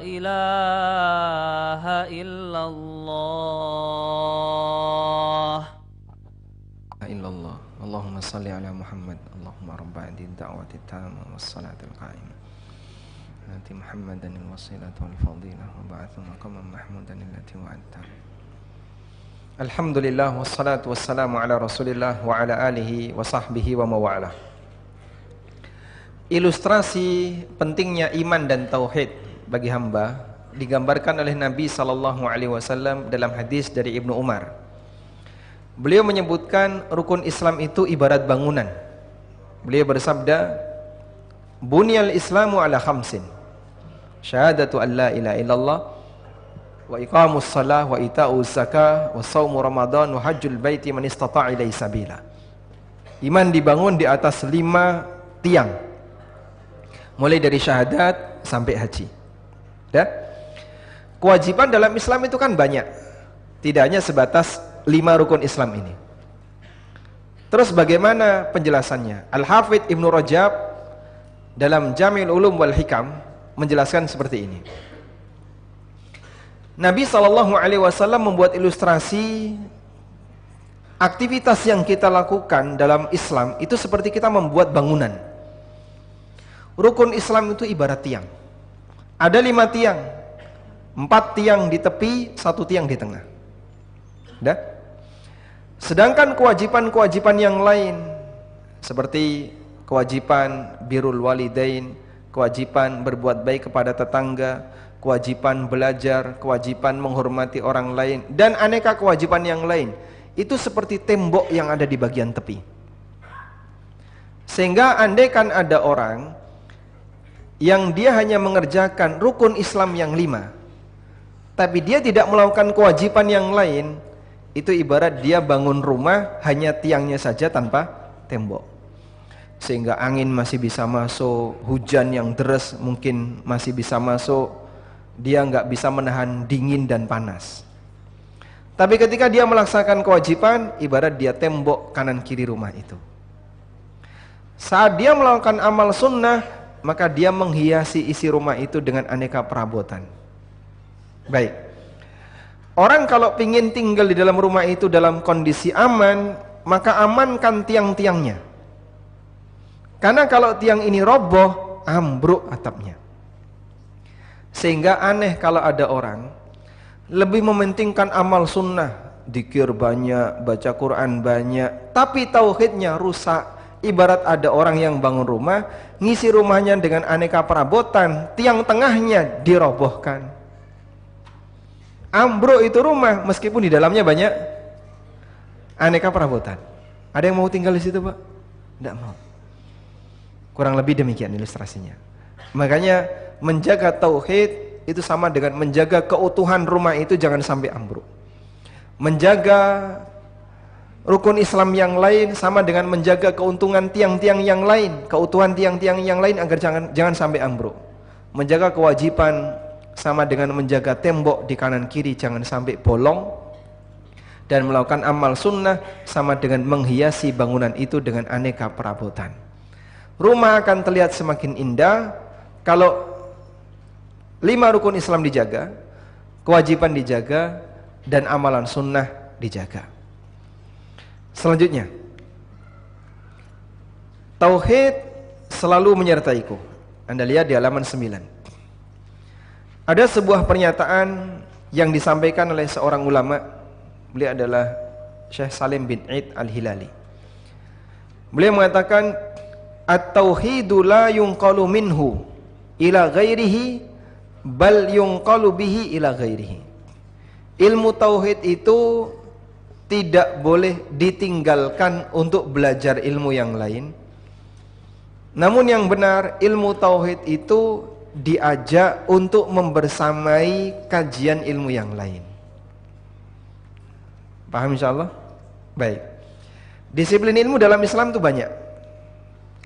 ilaha illallah. Illallah. Allahumma salli ala Muhammad. Allahumma rabba hadhihi ad-da'wati at-tammah was-salati al-qa'imah. Ati Muhammadan al-wasilata wal-fadilah wa ba'athu maqaman mahmudan allati wa'adta. Alhamdulillah wassalatu wassalamu ala Rasulillah wa ala alihi wa sahbihi wa mawalah. Ilustrasi pentingnya iman dan tauhid bagi hamba digambarkan oleh Nabi sallallahu alaihi wasallam dalam hadis dari Ibnu Umar. Beliau menyebutkan rukun Islam itu ibarat bangunan. Beliau bersabda, "Bunyal Islamu ala khamsin. Syahadatu an la ilaha illallah wa iqamus shalah wa ita'uz zakah wa shaumu ramadan wa hajjul baiti man istata'a ilaihi sabila." Iman dibangun di atas 5 tiang. Mulai dari syahadat sampai haji. Ya? Kewajiban dalam Islam itu kan banyak. Tidak hanya sebatas 5 rukun Islam ini. Terus bagaimana penjelasannya? Al-Hafidh Ibnu Rajab dalam Jami'ul Ulum wal Hikam menjelaskan seperti ini. Nabi SAW membuat ilustrasi aktivitas yang kita lakukan dalam Islam itu seperti kita membuat bangunan. Rukun Islam itu ibarat tiang. Ada 5 tiang, 4 tiang di tepi, 1 tiang di tengah. Dah? Sedangkan kewajiban-kewajiban yang lain seperti kewajiban birrul walidain, kewajiban berbuat baik kepada tetangga, kewajiban belajar, kewajiban menghormati orang lain, dan aneka kewajiban yang lain, itu seperti tembok yang ada di bagian tepi. Sehingga andaikan ada orang yang dia hanya mengerjakan rukun Islam yang 5, tapi dia tidak melakukan kewajiban yang lain, itu ibarat dia bangun rumah hanya tiangnya saja tanpa tembok. Sehingga angin masih bisa masuk, hujan yang deras mungkin masih bisa masuk, dia nggak bisa menahan dingin dan panas. Tapi ketika dia melaksanakan kewajiban, ibarat dia tembok kanan kiri rumah itu. Saat dia melakukan amal sunnah, maka dia menghiasi isi rumah itu dengan aneka perabotan. Baik. Orang kalau ingin tinggal di dalam rumah itu dalam kondisi aman, maka amankan tiang-tiangnya. Karena kalau tiang ini roboh, ambruk atapnya. Sehingga aneh kalau ada orang lebih mementingkan amal sunnah, dzikir banyak, baca Quran banyak, tapi tauhidnya rusak. Ibarat ada orang yang bangun rumah, ngisi rumahnya dengan aneka perabotan, tiang tengahnya dirobohkan. Ambruk itu rumah, meskipun di dalamnya banyak aneka perabotan. Ada yang mau tinggal di situ, Pak? Tidak mau. Kurang lebih demikian ilustrasinya. Makanya menjaga tauhid itu sama dengan menjaga keutuhan rumah itu jangan sampai ambruk. Menjaga rukun Islam yang lain sama dengan menjaga keuntungan tiang-tiang yang lain, keutuhan tiang-tiang yang lain agar jangan sampai ambruk. Menjaga kewajiban sama dengan menjaga tembok di kanan kiri jangan sampai bolong. Dan melakukan amal sunnah sama dengan menghiasi bangunan itu dengan aneka perabotan. Rumah akan terlihat semakin indah kalau 5 rukun Islam dijaga, kewajiban dijaga, dan amalan sunnah dijaga. Selanjutnya, tauhid selalu menyertaiku. Anda lihat di halaman 9. Ada sebuah pernyataan yang disampaikan oleh seorang ulama. Beliau adalah Syekh Salim bin Eid Al-Hilali. Beliau mengatakan, at-tauhidu la yunqalu minhu ila ghairihi bal yunqalu bihi ila ghairihi. Ilmu tauhid itu tidak boleh ditinggalkan untuk belajar ilmu yang lain. Namun yang benar, ilmu tauhid itu diajak untuk membersamai kajian ilmu yang lain. Paham insyaallah? Baik. Disiplin ilmu dalam Islam itu banyak.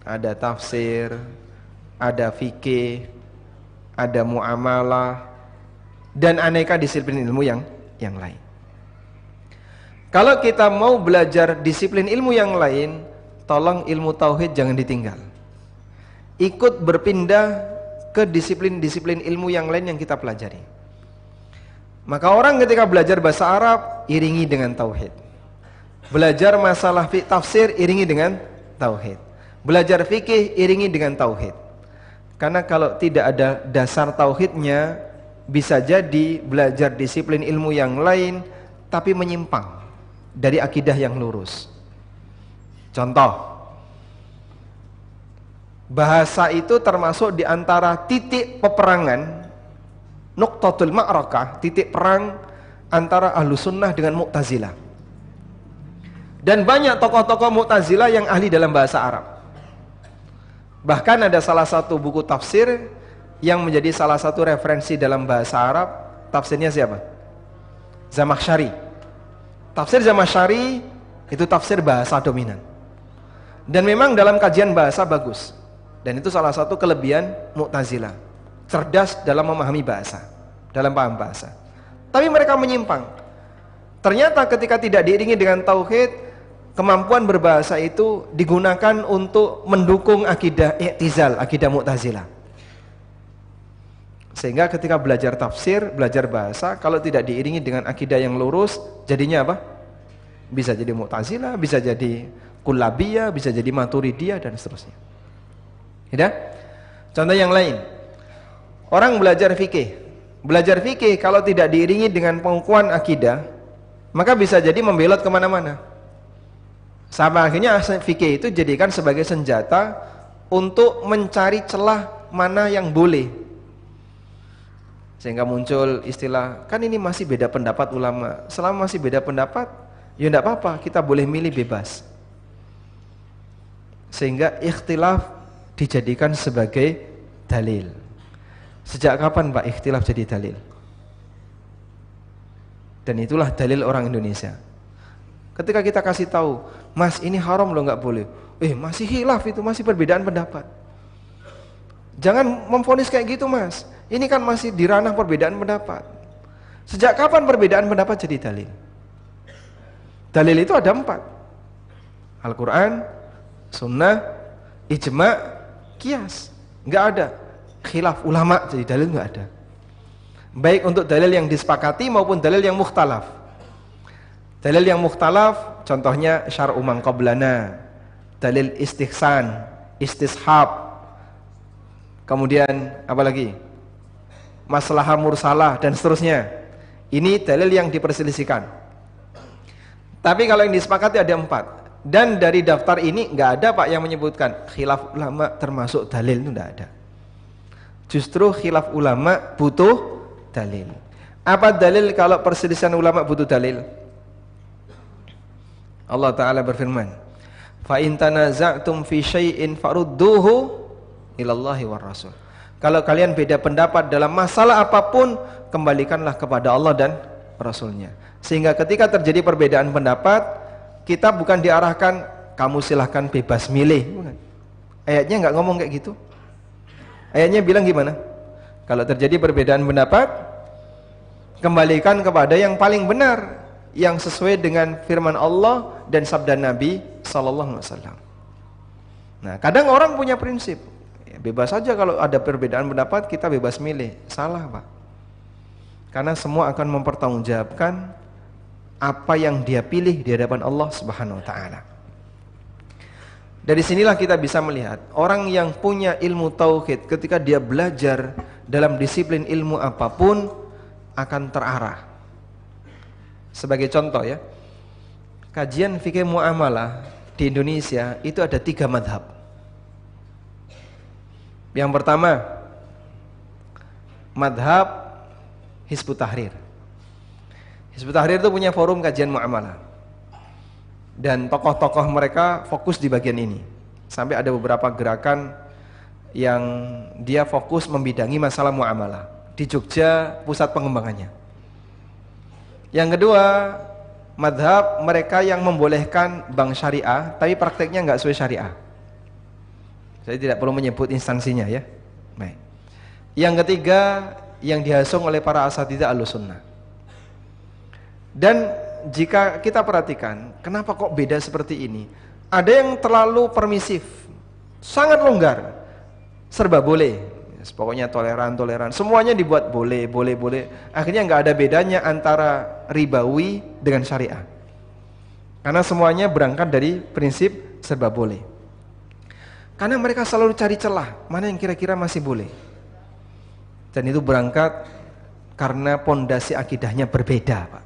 Ada tafsir, ada fikih, ada muamalah, dan aneka disiplin ilmu yang lain. Kalau kita mau belajar disiplin ilmu yang lain, tolong ilmu tauhid jangan ditinggal. Ikut berpindah ke disiplin-disiplin ilmu yang lain yang kita pelajari. Maka orang ketika belajar bahasa Arab, iringi dengan tauhid. Belajar masalah tafsir, iringi dengan tauhid. Belajar fikih, iringi dengan tauhid. Karena kalau tidak ada dasar tauhidnya, bisa jadi belajar disiplin ilmu yang lain, tapi menyimpang dari akidah yang lurus. Contoh, bahasa itu termasuk di antara titik peperangan, nuqtatul ma'rakah, titik perang antara ahlu sunnah dengan mu'tazilah. Dan banyak tokoh-tokoh mu'tazilah yang ahli dalam bahasa Arab. Bahkan ada salah satu buku tafsir yang menjadi salah satu referensi dalam bahasa Arab. Tafsirnya siapa? Zamakhsyari. Tafsir Zamakhsyari itu tafsir bahasa dominan. Dan memang dalam kajian bahasa bagus. Dan itu salah satu kelebihan mu'tazilah. Cerdas dalam memahami bahasa, dalam paham bahasa. Tapi mereka menyimpang. Ternyata ketika tidak diiringi dengan tauhid, kemampuan berbahasa itu digunakan untuk mendukung akidah i'tizal, akidah mu'tazilah. Sehingga ketika belajar tafsir, belajar bahasa, kalau tidak diiringi dengan akidah yang lurus, jadinya apa? Bisa jadi mu'tazilah, bisa jadi kullabiyah, bisa jadi maturidiyah, dan seterusnya. Ya? Contoh yang lain. Orang belajar fikih. Belajar fikih kalau tidak diiringi dengan pengukuhan akidah, maka bisa jadi membelot kemana-mana. Sampai akhirnya fikih itu jadikan sebagai senjata untuk mencari celah mana yang boleh. Sehingga muncul istilah, kan ini masih beda pendapat ulama. Selama masih beda pendapat, ya tidak apa-apa, kita boleh milih bebas. Sehingga ikhtilaf dijadikan sebagai dalil. Sejak kapan Pak ikhtilaf jadi dalil? Dan itulah dalil orang Indonesia. Ketika kita kasih tahu, Mas ini haram loh, nggak boleh. Masih khilaf itu, masih perbedaan pendapat. Jangan memvonis kayak gitu Mas. Ini kan masih di ranah perbedaan pendapat. Sejak kapan perbedaan pendapat jadi dalil? Dalil itu ada 4. Al-Quran, Sunnah, Ijma', Qiyas. Nggak ada. Khilaf ulama jadi dalil nggak ada. Baik untuk dalil yang disepakati maupun dalil yang mukhtalaf. Dalil yang mukhtalaf contohnya syar'u man qablana, dalil istihsan, istishab. Kemudian apa lagi? Maslahah mursalah dan seterusnya. Ini dalil yang diperselisihkan. Tapi kalau yang disepakati ada 4. Dan dari daftar ini nggak ada Pak yang menyebutkan khilaf ulama termasuk dalil, itu nggak ada. Justru khilaf ulama butuh dalil. Apa dalil kalau perselisihan ulama butuh dalil? Allah Ta'ala berfirman, fa in tanaza'tum fi syai'in farudduhu ilallahi war rasul. Kalau kalian beda pendapat dalam masalah apapun, kembalikanlah kepada Allah dan Rasulnya. Sehingga ketika terjadi perbedaan pendapat, kita bukan diarahkan kamu silahkan bebas milih. Bukan. Ayatnya nggak ngomong kayak gitu. Ayatnya bilang gimana? Kalau terjadi perbedaan pendapat, kembalikan kepada yang paling benar, yang sesuai dengan firman Allah dan sabda Nabi sallallahu alaihi wasallam. Nah, kadang orang punya prinsip, ya, bebas saja kalau ada perbedaan pendapat kita bebas milih. Salah, Pak. Karena semua akan mempertanggungjawabkan apa yang dia pilih di hadapan Allah Subhanahu wa taala. Dari sinilah kita bisa melihat orang yang punya ilmu tauhid ketika dia belajar dalam disiplin ilmu apapun akan terarah. Sebagai contoh ya, kajian fikih muamalah di Indonesia itu ada 3 madhab. Yang pertama, madhab Hizbut Tahrir. Hizbut Tahrir itu punya forum kajian muamalah. Dan tokoh-tokoh mereka fokus di bagian ini. Sampai ada beberapa gerakan yang dia fokus membidangi masalah muamalah. Di Jogja pusat pengembangannya. Yang kedua, madhab mereka yang membolehkan bank syariah, tapi prakteknya nggak sesuai syariah. Saya tidak perlu menyebut instansinya ya. Baik. Yang ketiga, yang dihasung oleh para asatidzah Ahlussunnah. Dan jika kita perhatikan, kenapa kok beda seperti ini? Ada yang terlalu permisif, sangat longgar, serba boleh. Pokoknya toleran, semuanya dibuat boleh. Akhirnya nggak ada bedanya antara ribawi dengan syariah. Karena semuanya berangkat dari prinsip serba boleh. Karena mereka selalu cari celah, mana yang kira-kira masih boleh. Dan itu berangkat karena pondasi akidahnya berbeda, Pak.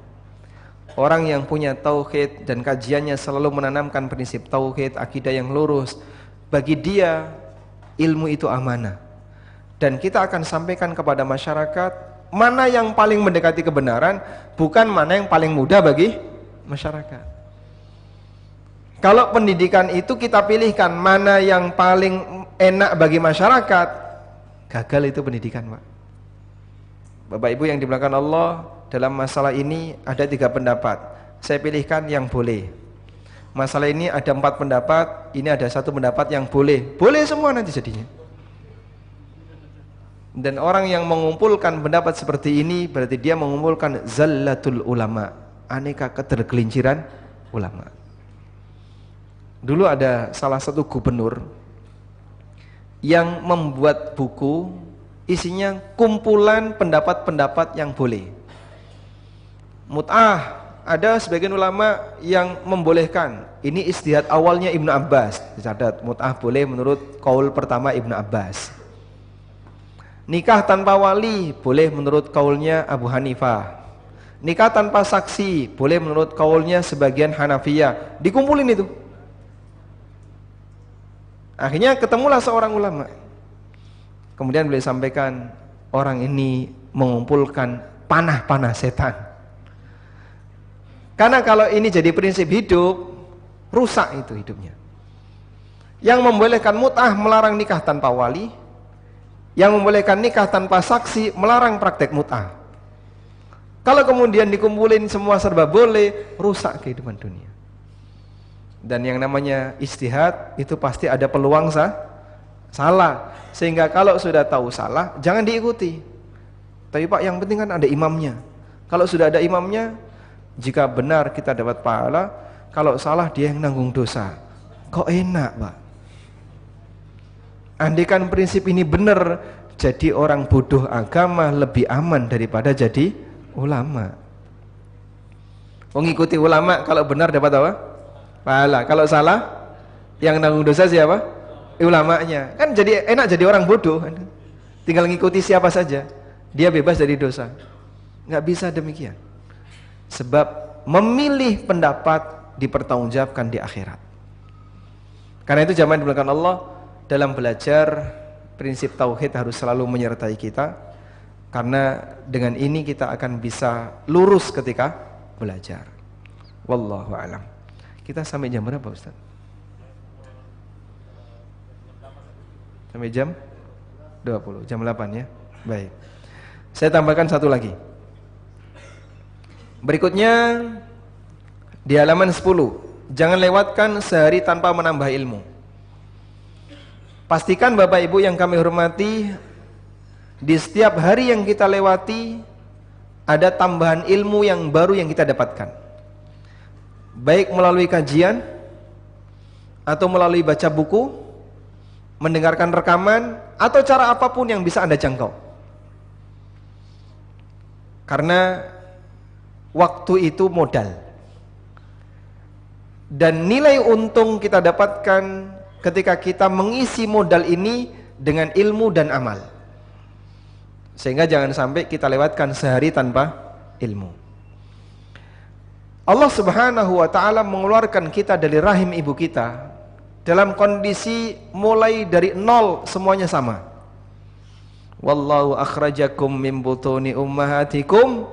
Orang yang punya tauhid dan kajiannya selalu menanamkan prinsip tauhid, akidah yang lurus, bagi dia ilmu itu amanah. Dan kita akan sampaikan kepada masyarakat mana yang paling mendekati kebenaran, bukan mana yang paling mudah bagi masyarakat. Kalau pendidikan itu kita pilihkan mana yang paling enak bagi masyarakat, gagal itu pendidikan, Pak. Bapak Ibu yang dimuliakan Allah, dalam masalah ini ada 3 pendapat. Saya pilihkan yang boleh. Masalah ini ada 4 pendapat, ini ada 1 pendapat yang boleh. Boleh semua nanti jadinya. Dan orang yang mengumpulkan pendapat seperti ini berarti dia mengumpulkan zallatul ulama, aneka ketergelinciran ulama. Dulu ada salah satu gubernur yang membuat buku isinya kumpulan pendapat-pendapat yang boleh. Mut'ah, ada sebagian ulama yang membolehkan. Ini ijtihad awalnya Ibnu Abbas. Dicatat, mut'ah boleh menurut kaul pertama Ibnu Abbas. Nikah tanpa wali boleh menurut kaulnya Abu Hanifah. Nikah tanpa saksi boleh menurut kaulnya sebagian Hanafiyah. Dikumpulin itu. Akhirnya ketemulah seorang ulama. Kemudian beliau sampaikan, orang ini mengumpulkan panah-panah setan. Karena kalau ini jadi prinsip hidup, rusak itu hidupnya. Yang membolehkan mut'ah melarang nikah tanpa wali, yang membolehkan nikah tanpa saksi melarang praktek mut'ah. Kalau kemudian dikumpulin semua serba boleh, rusak kehidupan dunia. Dan yang namanya ijtihad itu pasti ada peluang salah. Sehingga kalau sudah tahu salah, jangan diikuti. Tapi Pak, yang penting kan ada imamnya. Kalau sudah ada imamnya, jika benar kita dapat pahala, kalau salah dia yang nanggung dosa. Kok enak, Pak? Andaikan prinsip ini benar, jadi orang bodoh agama lebih aman daripada jadi ulama. Mengikuti ulama kalau benar dapat apa? Pahala. Kalau salah, yang nanggung dosa siapa? Ulamanya. Kan jadi enak jadi orang bodoh. Tinggal ngikuti siapa saja, dia bebas dari dosa. Nggak bisa demikian. Sebab memilih pendapat dipertanggungjawabkan di akhirat. Karena itu jamaah dimuliakan Allah, dalam belajar prinsip tauhid harus selalu menyertai kita. Karena dengan ini kita akan bisa lurus ketika belajar. Wallahu a'lam. Kita sampai jam berapa, Ustaz? Sampai jam 20, jam 8 ya. Baik. Saya tambahkan satu lagi. Berikutnya di halaman 10, jangan lewatkan sehari tanpa menambah ilmu. Pastikan Bapak Ibu yang kami hormati, di setiap hari yang kita lewati ada tambahan ilmu yang baru yang kita dapatkan. Baik melalui kajian atau melalui baca buku, mendengarkan rekaman, atau cara apapun yang bisa Anda jangkau. Karena waktu itu modal. Dan nilai untung kita dapatkan ketika kita mengisi modal ini dengan ilmu dan amal. Sehingga jangan sampai kita lewatkan sehari tanpa ilmu. Allah Subhanahu wa ta'ala mengeluarkan kita dari rahim ibu kita dalam kondisi mulai dari nol, semuanya sama. Wallahu akhrajakum min butuni ummahatikum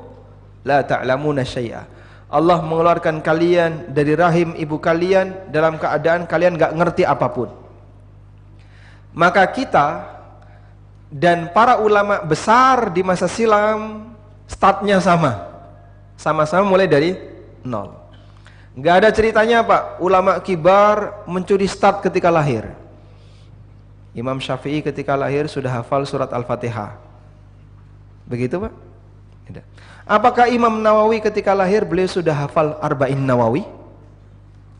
la ta'lamuna syai'a. Allah mengeluarkan kalian dari rahim ibu kalian dalam keadaan kalian gak ngerti apapun. Maka kita dan para ulama besar di masa silam startnya sama. Sama-sama mulai dari nol. Gak ada ceritanya Pak, ulama kibar mencuri start ketika lahir. Imam Syafi'i ketika lahir sudah hafal surat Al-Fatihah. Begitu Pak? Tidak. Apakah Imam Nawawi ketika lahir beliau sudah hafal Arba'in Nawawi?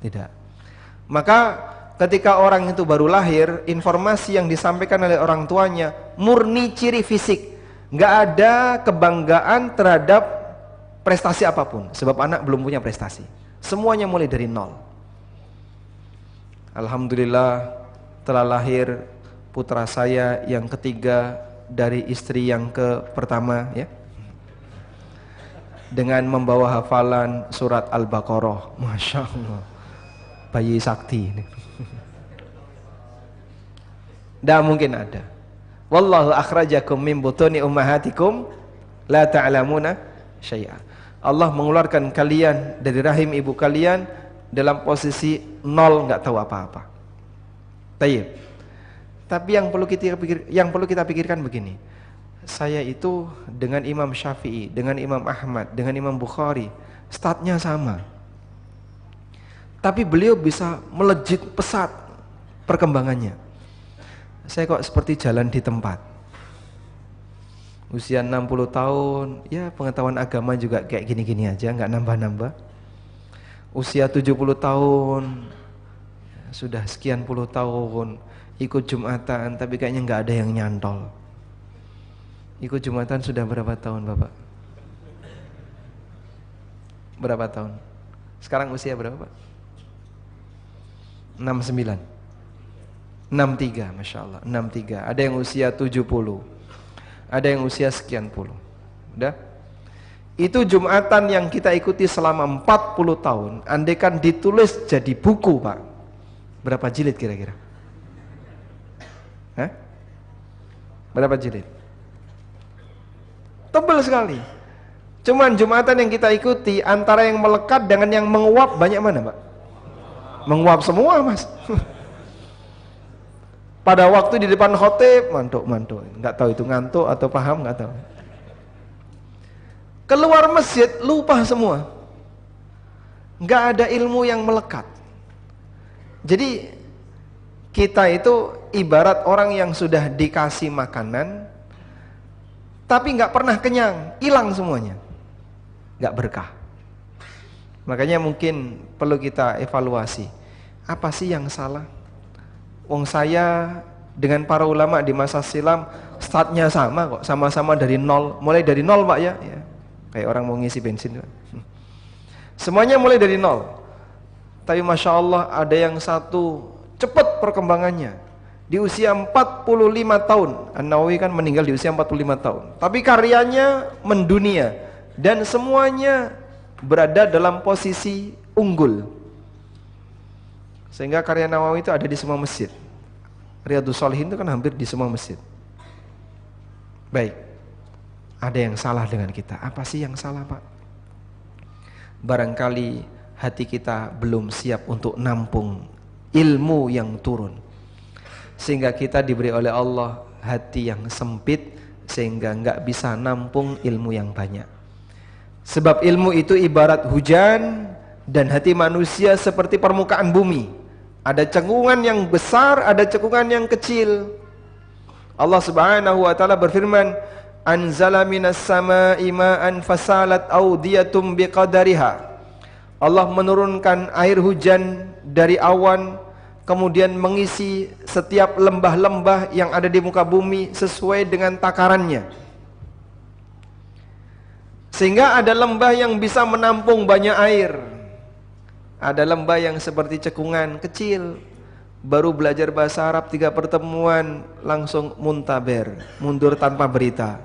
Tidak. Maka ketika orang itu baru lahir, informasi yang disampaikan oleh orang tuanya murni ciri fisik. Gak ada kebanggaan terhadap prestasi apapun, sebab anak belum punya prestasi. Semuanya mulai dari nol. Alhamdulillah telah lahir putra saya yang ketiga dari istri yang pertama ya, dengan membawa hafalan surat Al-Baqarah. Masya Allah, bayi sakti ini. Tidak mungkin ada. Wallahu akhrajakum min butuni ummahatikum la ta'lamuna syai'a. Allah mengeluarkan kalian dari rahim ibu kalian dalam posisi nol, nggak tahu apa-apa. Tayyib. Tapi yang perlu kita pikirkan begini. Saya itu dengan Imam Syafi'i, dengan Imam Ahmad, dengan Imam Bukhari, startnya sama. Tapi beliau bisa melejit pesat perkembangannya. Saya kok seperti jalan di tempat. Usia 60 tahun, ya pengetahuan agama juga kayak gini-gini aja, nggak nambah-nambah. Usia 70 tahun, sudah sekian puluh tahun ikut Jumatan, tapi kayaknya nggak ada yang nyantol. Ikut Jumatan sudah berapa tahun Bapak? Berapa tahun? Sekarang usia berapa Pak? 69, 63, Masya Allah, 63. Ada yang usia 70, ada yang usia sekian puluh. Udah? Itu Jumatan yang kita ikuti selama 40 tahun. Andaikan ditulis jadi buku Pak, berapa jilid kira-kira? Hah? Berapa jilid? Tebal sekali. Cuman Jumatan yang kita ikuti antara yang melekat dengan yang menguap banyak mana Pak? Menguap semua Mas. Pada waktu di depan khotib mantuk-mantuk, nggak tahu itu ngantuk atau paham nggak tahu. Keluar masjid lupa semua, nggak ada ilmu yang melekat. Jadi kita itu ibarat orang yang sudah dikasih makanan, tapi nggak pernah kenyang, hilang semuanya, nggak berkah. Makanya mungkin perlu kita evaluasi, apa sih yang salah? Wong saya dengan para ulama di masa silam startnya sama kok, sama-sama dari nol, mulai dari nol Pak ya, kayak orang mau ngisi bensin. Semuanya mulai dari nol. Tapi Masya Allah ada yang satu cepat perkembangannya, di usia 45 tahun. An-Nawawi kan meninggal di usia 45 tahun, tapi karyanya mendunia dan semuanya berada dalam posisi unggul. Sehingga karya Nawawi itu ada di semua masjid. Riyadhus Shalihin itu kan hampir di semua masjid. Baik, ada yang salah dengan kita. Apa sih yang salah Pak? Barangkali hati kita belum siap untuk nampung ilmu yang turun, sehingga kita diberi oleh Allah hati yang sempit sehingga nggak bisa nampung ilmu yang banyak. Sebab ilmu itu ibarat hujan dan hati manusia seperti permukaan bumi. Ada cekungan yang besar, ada cekungan yang kecil. Allah Subhanahu wa taala berfirman, "Anzala minas samaa'i ma'an fasalat awdiyatum biqadariha." Allah menurunkan air hujan dari awan, kemudian mengisi setiap lembah-lembah yang ada di muka bumi sesuai dengan takarannya. Sehingga ada lembah yang bisa menampung banyak air. Ada lembah yang seperti cekungan kecil. Baru belajar bahasa Arab 3 pertemuan langsung muntaber, mundur tanpa berita.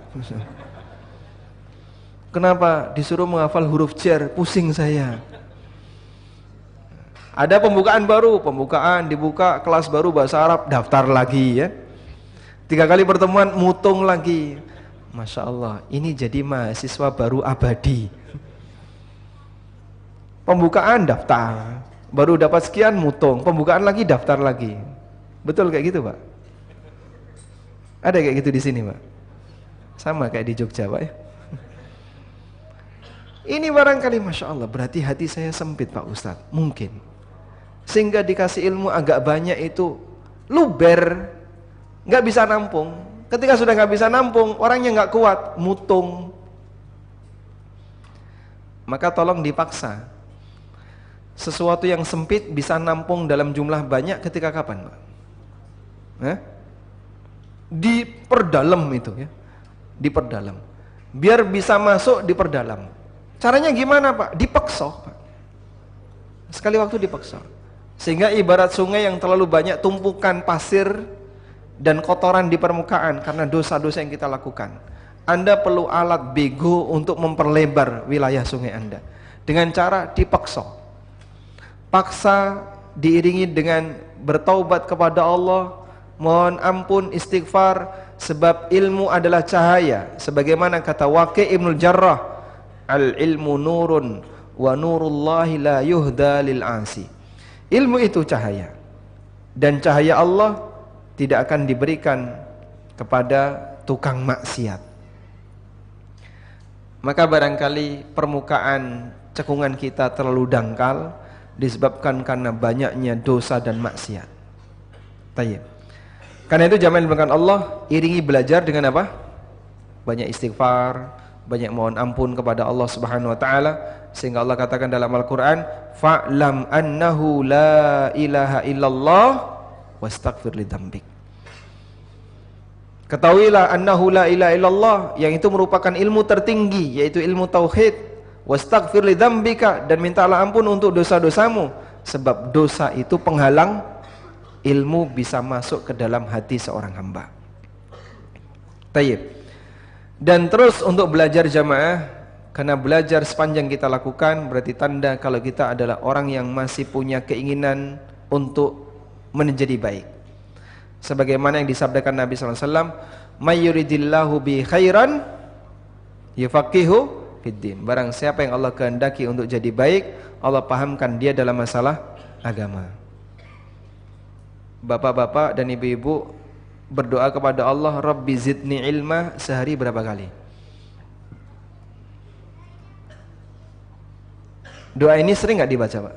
Kenapa? Disuruh menghafal huruf jar, pusing saya. Ada pembukaan baru, dibuka kelas baru bahasa Arab, daftar lagi ya. 3 kali pertemuan mutung lagi. Masya Allah, ini jadi mahasiswa baru abadi. Pembukaan daftar, baru dapat sekian mutung, pembukaan lagi daftar lagi. Betul kayak gitu Pak? Ada kayak gitu di sini Pak? Sama kayak di Jogja Pak ya? Ini barangkali Masya Allah, berarti hati saya sempit Pak Ustadz, mungkin. Sehingga dikasih ilmu agak banyak itu luber, nggak bisa nampung. Ketika sudah nggak bisa nampung, orangnya nggak kuat, mutung. Maka tolong dipaksa. Sesuatu yang sempit bisa nampung dalam jumlah banyak ketika kapan, Pak? Diperdalam itu ya, diperdalam. Biar bisa masuk diperdalam. Caranya gimana Pak? Dipaksa Pak. Sekali waktu dipaksa. Sehingga ibarat sungai yang terlalu banyak tumpukan pasir dan kotoran di permukaan karena dosa-dosa yang kita lakukan. Anda perlu alat bego untuk memperlebar wilayah sungai Anda dengan cara dipaksa. Paksa diiringi dengan bertaubat kepada Allah, mohon ampun, istighfar, sebab ilmu adalah cahaya. Sebagaimana kata Waqi' Ibnul Jarrah, al-ilmu nurun wa nurullahi la yuhda lil asi. Ilmu itu cahaya, dan cahaya Allah tidak akan diberikan kepada tukang maksiat. Maka barangkali permukaan cekungan kita terlalu dangkal disebabkan karena banyaknya dosa dan maksiat. Tayyib. Karena itu jangan melupakan Allah, iringi belajar dengan apa? Banyak istighfar, banyak mohon ampun kepada Allah Subhanahu wa taala, sehingga Allah katakan dalam Al-Qur'an, "Fa'lam annahu la ilaha illallah wastaghfir lidzambik." Ketahuilah annahu la ilaha illallah, yang itu merupakan ilmu tertinggi, yaitu ilmu tauhid. Wastaghfir lidzambika, dan mintalah ampun untuk dosa-dosamu, sebab dosa itu penghalang ilmu bisa masuk ke dalam hati seorang hamba. Tayyib. Dan terus untuk belajar jamaah, karena belajar sepanjang kita lakukan berarti tanda kalau kita adalah orang yang masih punya keinginan untuk menjadi baik. Sebagaimana yang disabdakan Nabi SAW, "May yuridillahu bi khairan yufaqihu fiddin." Barang siapa yang Allah kehendaki untuk jadi baik, Allah pahamkan dia dalam masalah agama. Bapak-bapak dan ibu-ibu berdoa kepada Allah, "Rabbi zidni ilma" sehari berapa kali? Doa ini sering gak dibaca Pak?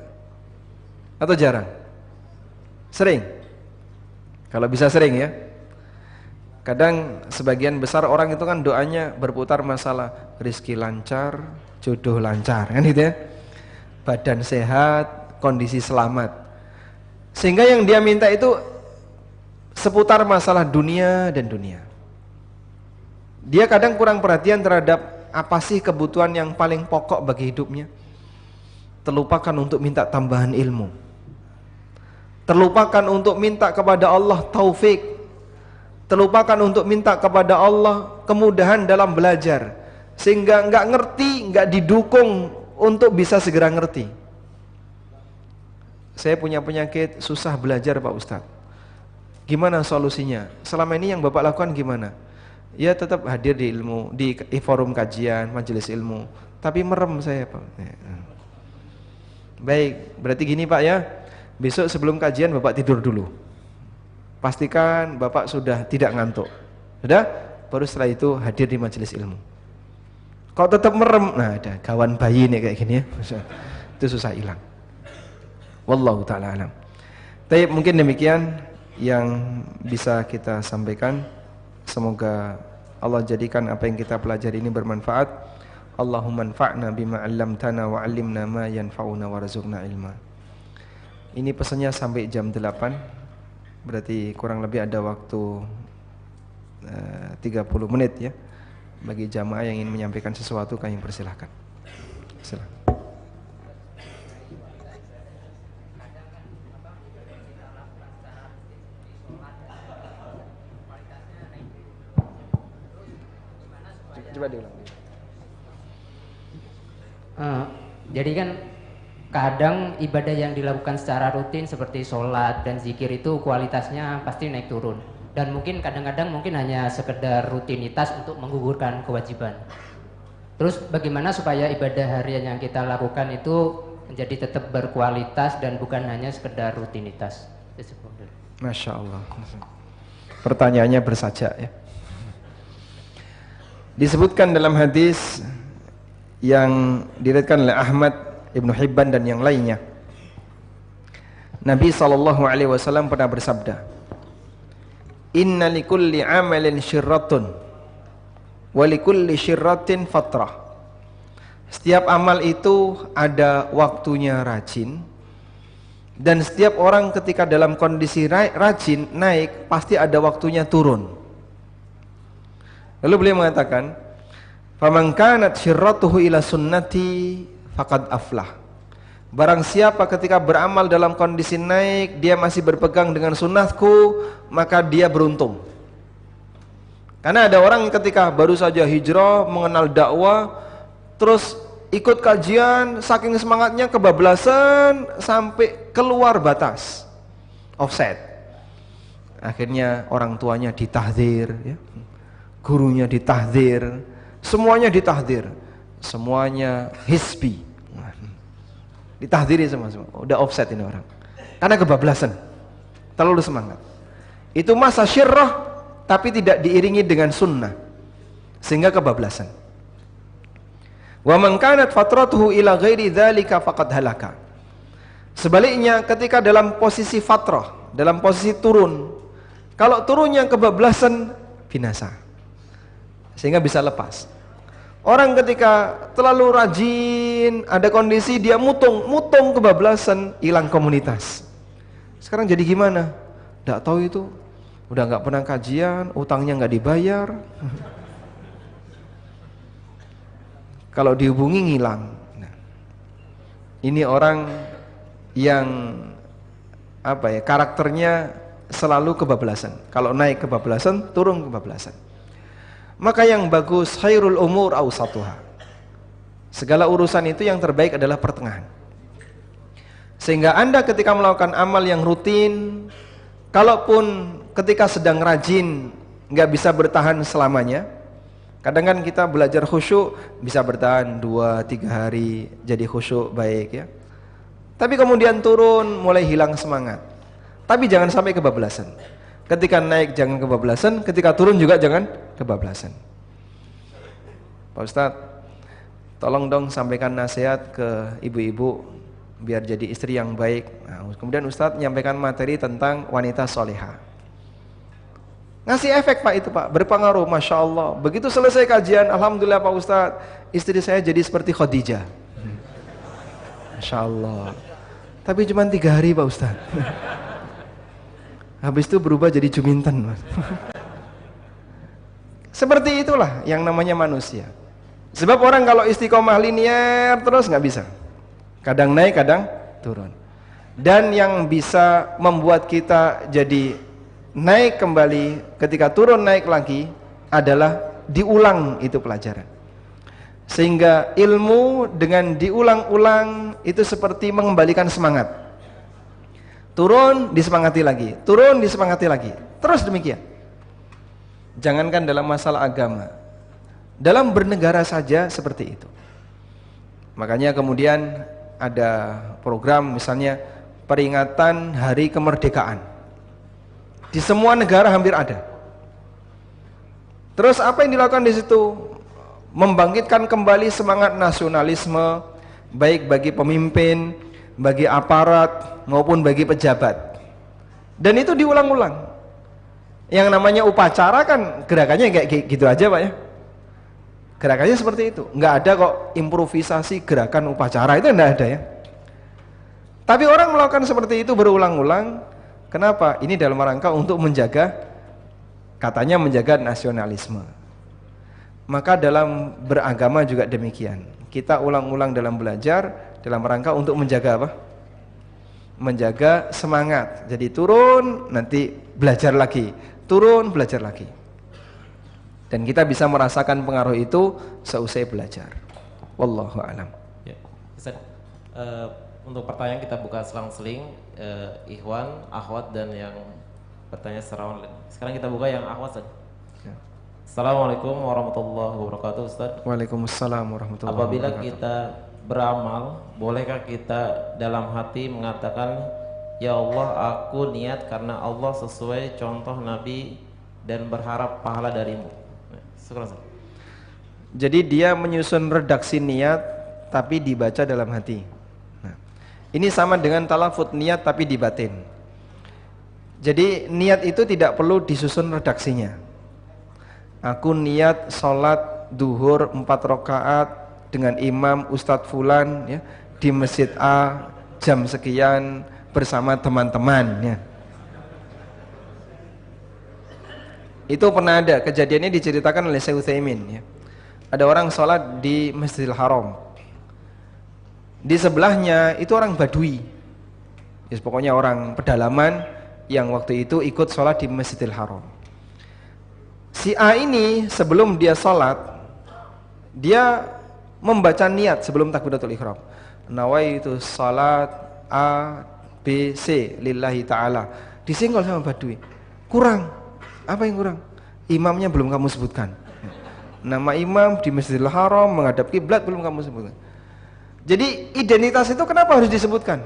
Atau jarang? Sering? Kalau bisa sering ya. Kadang sebagian besar orang itu kan doanya berputar masalah rezeki lancar, jodoh lancar, kan gitu ya. Badan sehat, kondisi selamat. Sehingga yang dia minta itu seputar masalah dunia dan dunia. Dia kadang kurang perhatian terhadap apa sih kebutuhan yang paling pokok bagi hidupnya. Terlupakan untuk minta tambahan ilmu. Terlupakan untuk minta kepada Allah taufik. Terlupakan untuk minta kepada Allah kemudahan dalam belajar. Sehingga nggak ngerti, nggak didukung untuk bisa segera ngerti. Saya punya penyakit susah belajar Pak Ustadz. Gimana solusinya? Selama ini yang Bapak lakukan gimana? Ya tetap hadir di ilmu, di forum kajian, majelis ilmu. Tapi merem saya Pak. Baik, berarti gini Pak ya. Besok sebelum kajian Bapak tidur dulu. Pastikan Bapak sudah tidak ngantuk. Sudah? Baru setelah itu hadir di majelis ilmu. Kok tetap merem? Nah, ada kawan bayi nih kayak gini ya. Itu susah hilang. Wallahu taala alam. Tapi mungkin demikian yang bisa kita sampaikan. Semoga Allah jadikan apa yang kita pelajari ini bermanfaat. Allahumma anfa'na bima 'allamtana wa 'allimna ma yanfa'una warzuqna ilma. Ini pesannya sampai jam 8. Berarti kurang lebih ada waktu 30 menit ya. Bagi jamaah yang ingin menyampaikan sesuatu kami persilahkan. Silakan. Coba diulang. Jadi kan kadang ibadah yang dilakukan secara rutin seperti sholat dan zikir itu kualitasnya pasti naik turun. Dan mungkin kadang-kadang mungkin hanya sekedar rutinitas untuk menggugurkan kewajiban. Terus bagaimana supaya ibadah harian yang kita lakukan itu menjadi tetap berkualitas dan bukan hanya sekedar rutinitas? Masya Allah. Pertanyaannya bersajak ya. Disebutkan dalam hadis yang diriwayatkan oleh Ahmad, Ibnu Hibban dan yang lainnya, Nabi SAW pernah bersabda, inna likulli amalin syirratun wa likulli syirratin fatrah. Setiap amal itu ada waktunya rajin, dan setiap orang ketika dalam kondisi rajin naik pasti ada waktunya turun. Lalu beliau mengatakan, faman kanat syirratuhu ila sunnati faqad aflah. Barang siapa ketika beramal dalam kondisi naik dia masih berpegang dengan sunnahku, maka dia beruntung. Karena ada orang ketika baru saja hijrah, mengenal dakwah, terus ikut kajian, saking semangatnya kebablasan sampai keluar batas, offset. Akhirnya orang tuanya ditahdzir ya. Gurunya ditahdzir, semuanya ditahdzir, semuanya hisbi, ditahdziri semua, udah offset ini orang, karena kebablasan, terlalu semangat. Itu masa syirrah, tapi tidak diiringi dengan sunnah, sehingga kebablasan. Wa man kanat fatratuhu ila ghairi dzalika faqad halaka. Sebaliknya, ketika dalam posisi fatrah, dalam posisi turun, kalau turunnya kebablasan, binasa. Sehingga bisa lepas. Orang ketika terlalu rajin, ada kondisi dia mutung kebablasan, hilang komunitas. Sekarang jadi gimana? Nggak tahu itu. Udah nggak pernah kajian, utangnya nggak dibayar. Kalau dihubungi ngilang. Nah, ini orang yang karakternya selalu kebablasan. Kalau naik kebablasan, turun kebablasan. Maka yang bagus, khairul umur awsatuha. Segala urusan itu yang terbaik adalah pertengahan. Sehingga Anda ketika melakukan amal yang rutin, kalaupun ketika sedang rajin nggak bisa bertahan selamanya. Kadang kan kita belajar khusyuk bisa bertahan 2-3 hari jadi khusyuk baik ya. Tapi kemudian turun, mulai hilang semangat. Tapi jangan sampai kebablasan. Ketika naik jangan kebablasan, ketika turun juga jangan kebablasan. Pak Ustadz, tolong dong sampaikan nasihat ke ibu-ibu biar jadi istri yang baik. Nah, kemudian Ustadz menyampaikan materi tentang wanita soleha. Ngasih efek Pak itu Pak, berpengaruh, Masya Allah. Begitu selesai kajian, Alhamdulillah Pak Ustadz, istri saya jadi seperti Khadijah. Masya Allah. Tapi cuma 3 hari Pak Ustadz. Habis itu berubah jadi juminten Mas. Seperti itulah yang namanya manusia. Sebab orang kalau istiqomah linear terus nggak bisa. Kadang naik, kadang turun. Dan yang bisa membuat kita jadi naik kembali ketika turun naik lagi adalah diulang itu pelajaran. Sehingga ilmu dengan diulang-ulang itu seperti mengembalikan semangat. Turun, disemangati lagi. Turun, disemangati lagi. Terus demikian. Jangankan dalam masalah agama, dalam bernegara saja seperti itu. Makanya kemudian ada program misalnya peringatan hari kemerdekaan. Di semua negara hampir ada. Terus apa yang dilakukan di situ? Membangkitkan kembali semangat nasionalisme, baik bagi pemimpin, bagi aparat, maupun bagi pejabat. Dan itu diulang-ulang. Yang namanya upacara kan gerakannya kayak gitu aja Pak ya. Gerakannya seperti itu. Nggak ada kok improvisasi gerakan upacara, itu nggak ada ya. Tapi orang melakukan seperti itu berulang-ulang. Kenapa? Ini dalam rangka untuk menjaga, katanya menjaga nasionalisme. Maka dalam beragama juga demikian. Kita ulang-ulang dalam belajar dalam rangka untuk menjaga apa? Menjaga semangat. Jadi turun, nanti belajar lagi. Turun, belajar lagi. Dan kita bisa merasakan pengaruh itu seusai belajar. Wallahu a'lam. Ya, Ustaz, untuk pertanyaan kita buka selang-seling, ikhwan, akhwat, dan yang bertanya secara online. Sekarang kita buka yang akhwat, Ustaz. Ya. Assalamualaikum warahmatullahi wabarakatuh, Ustaz. Waalaikumsalam warahmatullahi Apabila wabarakatuh. kita beramal, bolehkah kita dalam hati mengatakan, ya Allah, aku niat karena Allah sesuai contoh Nabi dan berharap pahala darimu. Syukur, Ustaz. Jadi dia menyusun redaksi niat tapi dibaca dalam hati. Nah, ini sama dengan talafut niat tapi di batin. Jadi niat itu tidak perlu disusun redaksinya. Aku niat sholat duhur 4 rakaat dengan imam Ustadz Fulan ya, di masjid A jam sekian bersama teman-teman ya. Itu pernah ada kejadiannya, diceritakan oleh Syekh Utsaimin ya. Ada orang sholat di Masjidil Haram. Di sebelahnya itu orang Badui. Ya, pokoknya orang pedalaman yang waktu itu ikut sholat di Masjidil Haram. Si A ini sebelum dia sholat, dia membaca niat sebelum takbiratul ihram. Nawaitu sholat A B C lillahi ta'ala. Disenggol sama Badui. Kurang. Apa yang kurang? Imamnya belum kamu sebutkan. Nama imam di Masjidil Haram menghadap kiblat belum kamu sebutkan. Jadi identitas itu kenapa harus disebutkan?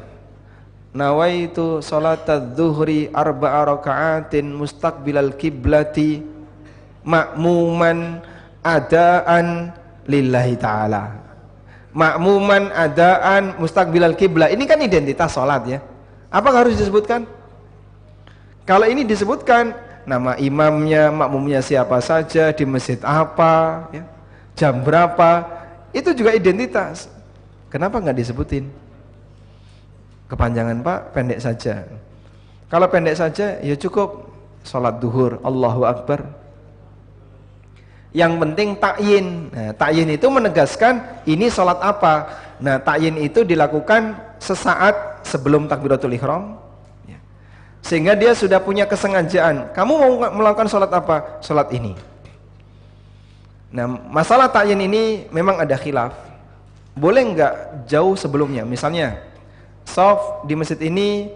Nawaitu sholatadz zuhri 4 raka'atin mustaqbilal kiblati ma'muman adaan lillahi ta'ala. Ma'muman adaan mustaqbilal kiblat. Ini kan identitas sholat ya. Apakah harus disebutkan? Kalau ini disebutkan, nama imamnya, makmumnya siapa saja, di masjid apa ya, jam berapa, itu juga identitas. Kenapa nggak disebutin? Kepanjangan Pak, pendek saja. Kalau pendek saja ya cukup sholat duhur Allahu Akbar. Yang penting ta'yin. Nah, ta'yin itu menegaskan ini sholat apa. Nah, ta'yin itu dilakukan sesaat sebelum takbiratul ihram, sehingga dia sudah punya kesengajaan. Kamu mau melakukan sholat apa? Sholat ini. Nah, masalah ta'yin ini memang ada khilaf. Boleh nggak jauh sebelumnya? Misalnya, shaf di masjid ini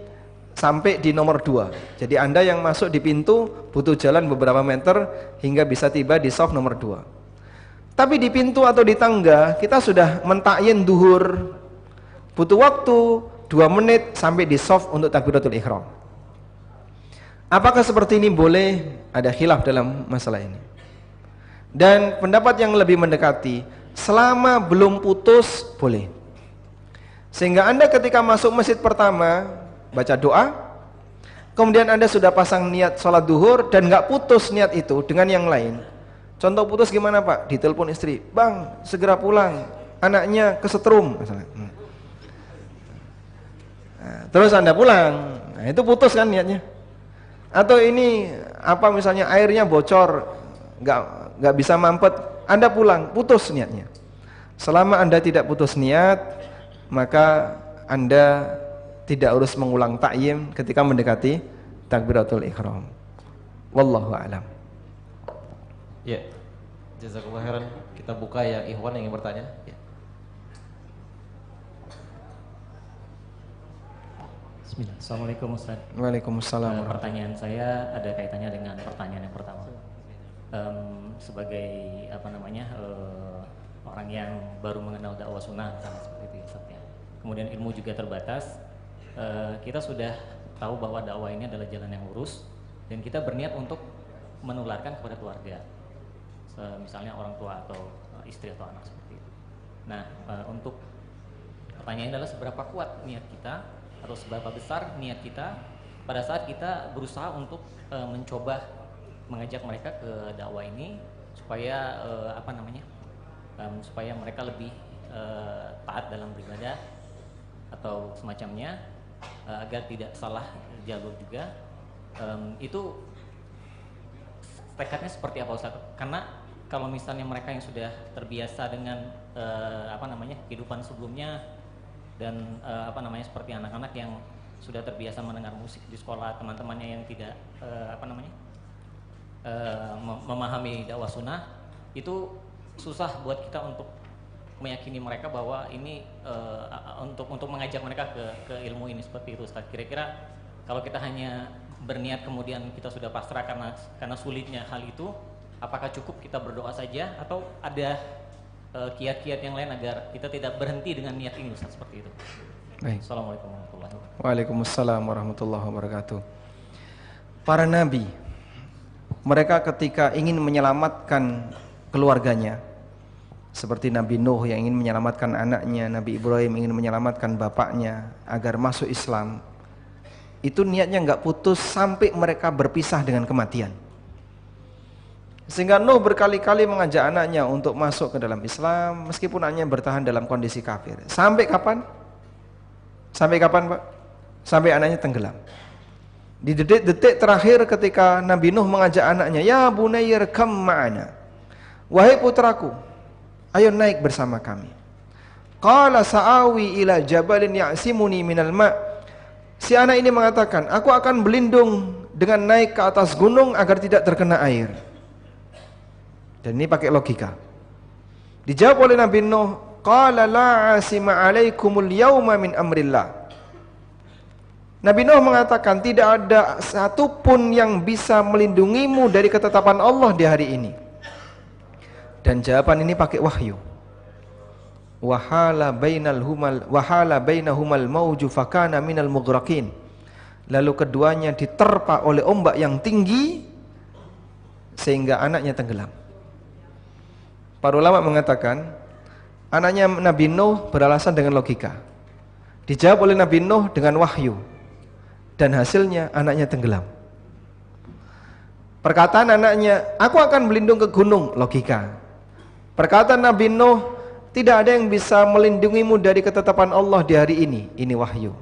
sampai di nomor 2. Jadi Anda yang masuk di pintu butuh jalan beberapa meter hingga bisa tiba di shaf nomor 2. Tapi di pintu atau di tangga kita sudah mentakyin duhur. Butuh waktu 2 menit sampai di shaf untuk takbiratul ihram. Apakah seperti ini boleh? Ada khilaf dalam masalah ini. Dan pendapat yang lebih mendekati, selama belum putus boleh. Sehingga Anda ketika masuk masjid pertama baca doa, kemudian Anda sudah pasang niat sholat duhur dan nggak putus niat itu dengan yang lain. Contoh putus gimana Pak? Ditelepon istri, Bang segera pulang, anaknya kesetrum misalnya. Nah, terus Anda pulang, nah, itu putus kan niatnya. Atau ini apa misalnya airnya bocor, nggak bisa mampet, Anda pulang, putus niatnya. Selama Anda tidak putus niat, maka Anda tidak harus mengulang ta'yim ketika mendekati takbiratul ihram. Wallahu a'lam. Ya, jazakallahu khairan. Kita buka yang ikhwan yang ingin bertanya. Ya. Bismillah. Assalamualaikum Ustaz. Waalaikumsalam. Pertanyaan saya ada kaitannya dengan pertanyaan yang pertama. Sebagai orang yang baru mengenal dakwah sunnah misalnya seperti itu ya Ustaz ya. Kemudian ilmu juga terbatas. Kita sudah tahu bahwa dakwah ini adalah jalan yang lurus dan kita berniat untuk menularkan kepada keluarga. misalnya orang tua atau istri atau anak seperti itu. Nah, untuk pertanyaannya adalah seberapa kuat niat kita atau seberapa besar niat kita pada saat kita berusaha untuk mencoba mengajak mereka ke dakwah ini supaya supaya mereka lebih taat dalam beribadah atau semacamnya, agar tidak salah jalur juga. Itu tekadnya seperti apa Ustaz? Karena kalau misalnya mereka yang sudah terbiasa dengan kehidupan sebelumnya dan seperti anak-anak yang sudah terbiasa mendengar musik di sekolah, teman-temannya yang tidak memahami dakwah sunnah, itu susah buat kita untuk meyakini mereka bahwa ini untuk mengajak mereka ke ilmu ini seperti itu Ustaz. Kira-kira kalau kita hanya berniat kemudian kita sudah pasrah karena sulitnya hal itu, apakah cukup kita berdoa saja atau ada kiat-kiat yang lain agar kita tidak berhenti dengan niat ini Ustaz, seperti itu? Baik. Assalamualaikum warahmatullahi wabarakatuh. Waalaikumsalam warahmatullahi wabarakatuh. Para nabi, mereka ketika ingin menyelamatkan keluarganya, seperti Nabi Nuh yang ingin menyelamatkan anaknya, Nabi Ibrahim ingin menyelamatkan bapaknya agar masuk Islam, itu niatnya nggak putus sampai mereka berpisah dengan kematian. Sehingga Nuh berkali-kali mengajak anaknya untuk masuk ke dalam Islam meskipun anaknya bertahan dalam kondisi kafir. Sampai kapan? Sampai kapan, Pak? Sampai anaknya tenggelam. Di detik-detik terakhir ketika Nabi Nuh mengajak anaknya, "Ya bunayya irkam ma'ana." Wahai putraku, ayo naik bersama kami. Qala sa'awi ila jabalin ya'simuni minal ma'. Si anak ini mengatakan, aku akan berlindung dengan naik ke atas gunung agar tidak terkena air. Dan ini pakai logika. Dijawab oleh Nabi Nuh, qala la 'asima 'alaikumul yauma min amrillah. Nabi Nuh mengatakan tidak ada satupun yang bisa melindungimu dari ketetapan Allah di hari ini. Dan jawaban ini pakai wahyu. Wahala bainahumal mauju fakana minal mughraqin. Lalu keduanya diterpa oleh ombak yang tinggi sehingga anaknya tenggelam. Para ulama mengatakan anaknya Nabi Nuh beralasan dengan logika. Dijawab oleh Nabi Nuh dengan wahyu. Dan hasilnya anaknya tenggelam. Perkataan anaknya, aku akan berlindung ke gunung, logika. Perkataan Nabi Nuh, tidak ada yang bisa melindungimu dari ketetapan Allah di hari ini wahyu.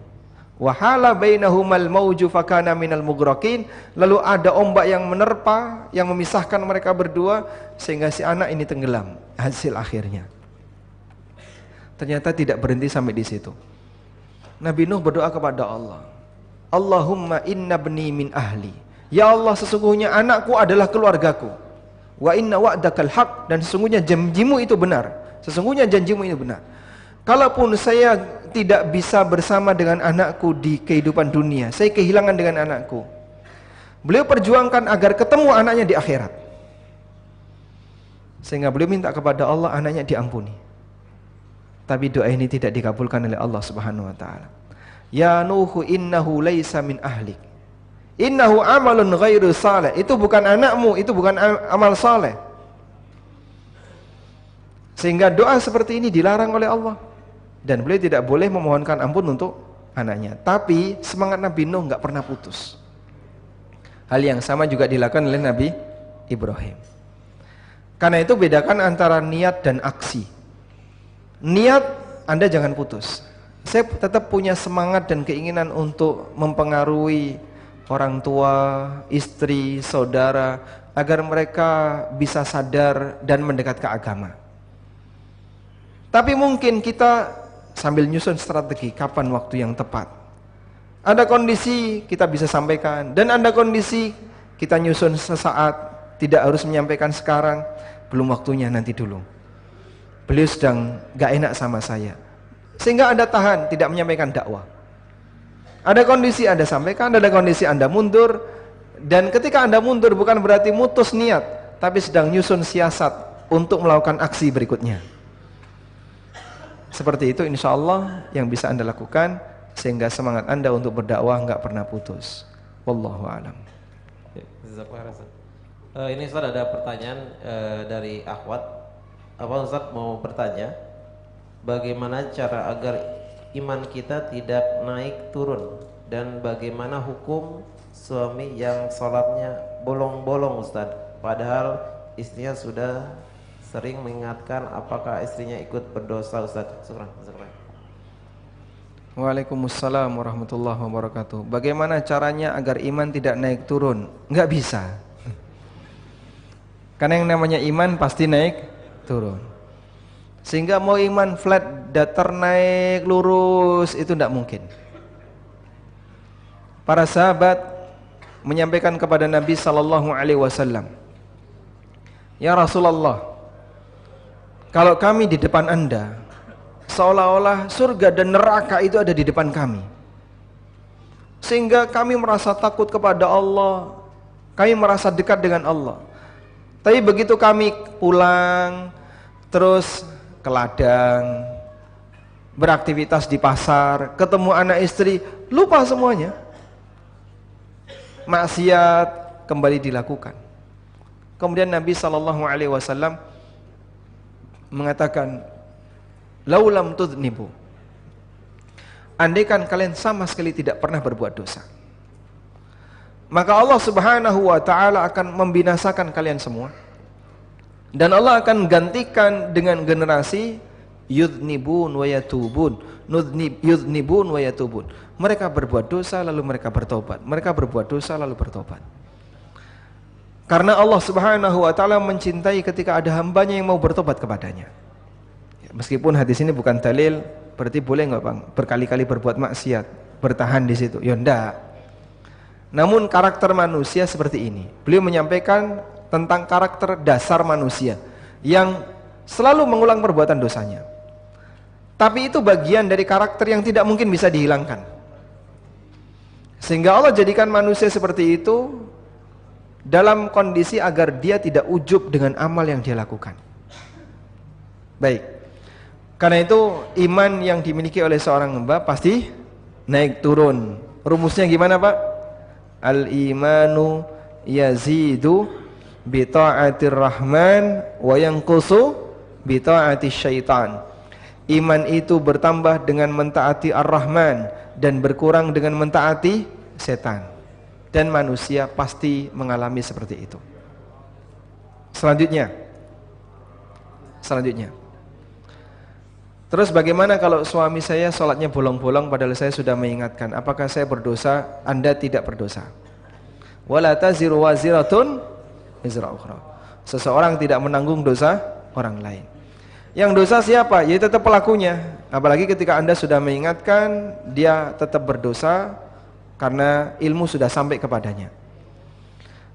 Wahala bainahumal mauju fakana minal mughraqin. Lalu ada ombak yang menerpa, yang memisahkan mereka berdua sehingga si anak ini tenggelam. Hasil akhirnya ternyata tidak berhenti sampai di situ. Nabi Nuh berdoa kepada Allah, Allahumma inna bni min ahli. Ya Allah, sesungguhnya anakku adalah keluargaku. Wa inna wa'dakal haq, dan sesungguhnya janjimu itu benar. Sesungguhnya janjimu itu benar. Kalaupun saya tidak bisa bersama dengan anakku di kehidupan dunia, saya kehilangan dengan anakku. Beliau perjuangkan agar ketemu anaknya di akhirat. Sehingga beliau minta kepada Allah anaknya diampuni. Tapi doa ini tidak dikabulkan oleh Allah Subhanahu wa taala. Ya Nuhu innahu laisa min ahlik. Innahu amalun ghairu saleh. Itu bukan anakmu, itu bukan amal saleh. Sehingga doa seperti ini dilarang oleh Allah. Dan beliau tidak boleh memohonkan ampun untuk anaknya. Tapi semangat Nabi Nuh enggak pernah putus. Hal yang sama juga dilakukan oleh Nabi Ibrahim. Karena itu bedakan antara niat dan aksi. Niat Anda jangan putus. Saya tetap punya semangat dan keinginan untuk mempengaruhi orang tua, istri, saudara agar mereka bisa sadar dan mendekat ke agama. Tapi mungkin kita sambil nyusun strategi kapan waktu yang tepat. Ada kondisi kita bisa sampaikan dan ada kondisi kita nyusun sesaat, tidak harus menyampaikan sekarang, belum waktunya, nanti dulu. Beliau sedang gak enak sama saya, sehingga Anda tahan tidak menyampaikan dakwah. Ada kondisi Anda sampaikan, ada kondisi Anda mundur. Dan ketika Anda mundur bukan berarti mutus niat, tapi sedang nyusun siasat untuk melakukan aksi berikutnya. Seperti itu insya Allah yang bisa Anda lakukan, sehingga semangat Anda untuk berdakwah nggak pernah putus. Wallahu a'lam. Ini Ustaz ada pertanyaan dari Akhwat. Apa Ustaz mau bertanya? Bagaimana cara agar iman kita tidak naik turun? Dan bagaimana hukum suami yang sholatnya bolong-bolong Ustaz? Padahal istrinya sudah sering mengingatkan, apakah istrinya ikut berdosa Ustaz? Syukran. Waalaikumsalam warahmatullahi wabarakatuh. Bagaimana caranya agar iman tidak naik turun? Enggak bisa. Karena yang namanya iman pasti naik turun. Sehingga mau iman flat, datar, naik lurus, itu tidak mungkin. Para sahabat menyampaikan kepada Nabi sallallahu alaihi wasallam, "Ya Rasulullah, kalau kami di depan Anda, seolah-olah surga dan neraka itu ada di depan kami, sehingga kami merasa takut kepada Allah, kami merasa dekat dengan Allah. Tapi begitu kami pulang, terus ke ladang, beraktivitas di pasar, ketemu anak istri, lupa semuanya. Maksiat kembali dilakukan." Kemudian Nabi SAW mengatakan, "Laulam tudnibu." Andaikan kalian sama sekali tidak pernah berbuat dosa, maka Allah Subhanahu wa ta'ala akan membinasakan kalian semua. Dan Allah akan gantikan dengan generasi yudnibun wa yatubun. Yudnibun wa yatubun. Mereka berbuat dosa lalu mereka bertobat. Mereka berbuat dosa lalu bertobat. Karena Allah Subhanahu wa ta'ala mencintai ketika ada hambanya yang mau bertobat kepadanya. Meskipun hadis ini bukan dalil, berarti boleh nggak Bang berkali-kali berbuat maksiat, bertahan di situ? Ya enggak. Namun karakter manusia seperti ini. Beliau menyampaikan tentang karakter dasar manusia yang selalu mengulang perbuatan dosanya. Tapi itu bagian dari karakter yang tidak mungkin bisa dihilangkan. Sehingga Allah jadikan manusia seperti itu dalam kondisi agar dia tidak ujub dengan amal yang dia lakukan. Baik. Karena itu iman yang dimiliki oleh seorang hamba pasti naik turun. Rumusnya gimana Pak? Al-imanu yazidu bi ta'atir rahman wa yanqusu bi ta'atis syaitan. Iman itu bertambah dengan mentaati Ar-Rahman dan berkurang dengan mentaati setan. Dan manusia pasti mengalami seperti itu. Selanjutnya. Terus bagaimana kalau suami saya sholatnya bolong-bolong padahal saya sudah mengingatkan? Apakah saya berdosa? Anda tidak berdosa. Wala taziru waziratun wizra ukhra. Seseorang tidak menanggung dosa orang lain. Yang dosa siapa? Ya tetap pelakunya. Apalagi ketika Anda sudah mengingatkan, dia tetap berdosa karena ilmu sudah sampai kepadanya.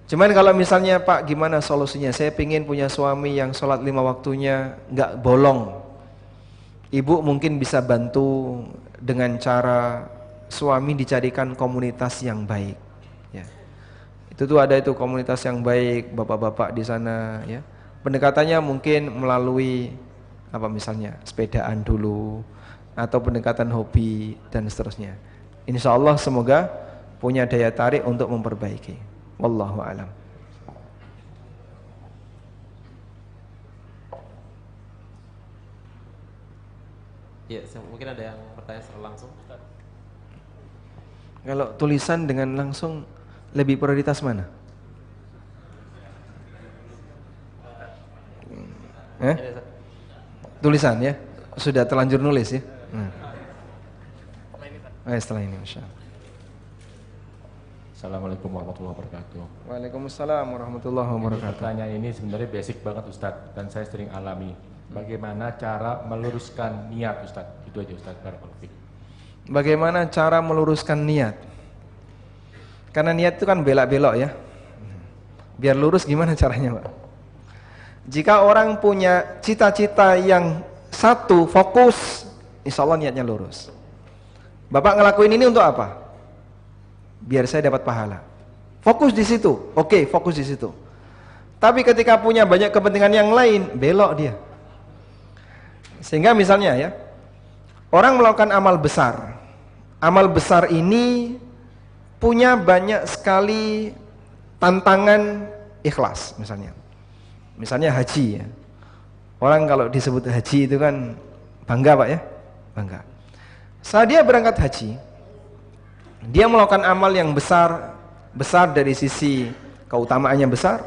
Cuman kalau misalnya Pak, gimana solusinya? Saya ingin punya suami yang sholat 5 waktunya nggak bolong. Ibu mungkin bisa bantu dengan cara suami dicarikan komunitas yang baik. Ya. Itu tuh ada itu komunitas yang baik, bapak-bapak di sana. Ya. Pendekatannya mungkin melalui apa misalnya sepedaan dulu atau pendekatan hobi dan seterusnya. Insya Allah semoga punya daya tarik untuk memperbaiki. Wallahu a'lam. Ya, mungkin ada yang bertanya secara langsung. Kalau tulisan dengan langsung lebih prioritas mana? Tulisan ya? Sudah terlanjur nulis ya? Setelah ini Masya Allah. Assalamualaikum warahmatullahi wabarakatuh. Waalaikumsalam warahmatullahi wabarakatuh. Pertanyaan ini sebenarnya basic banget Ustadz, dan saya sering alami. Bagaimana cara meluruskan niat Ustadz? Itu aja Ustadz. Bagaimana cara meluruskan niat? Karena niat itu kan belak-belok ya. Biar lurus gimana caranya Pak? Jika orang punya cita-cita yang satu, fokus, insya Allah niatnya lurus. Bapak ngelakuin ini untuk apa? Biar saya dapat pahala. Fokus di situ. Oke, fokus di situ. Tapi ketika punya banyak kepentingan yang lain, belok dia. Sehingga misalnya ya, orang melakukan amal besar. Amal besar ini punya banyak sekali tantangan ikhlas misalnya. Misalnya haji ya. Orang kalau disebut haji itu kan bangga Pak ya, bangga. Saat dia berangkat haji, dia melakukan amal yang besar dari sisi keutamaannya besar,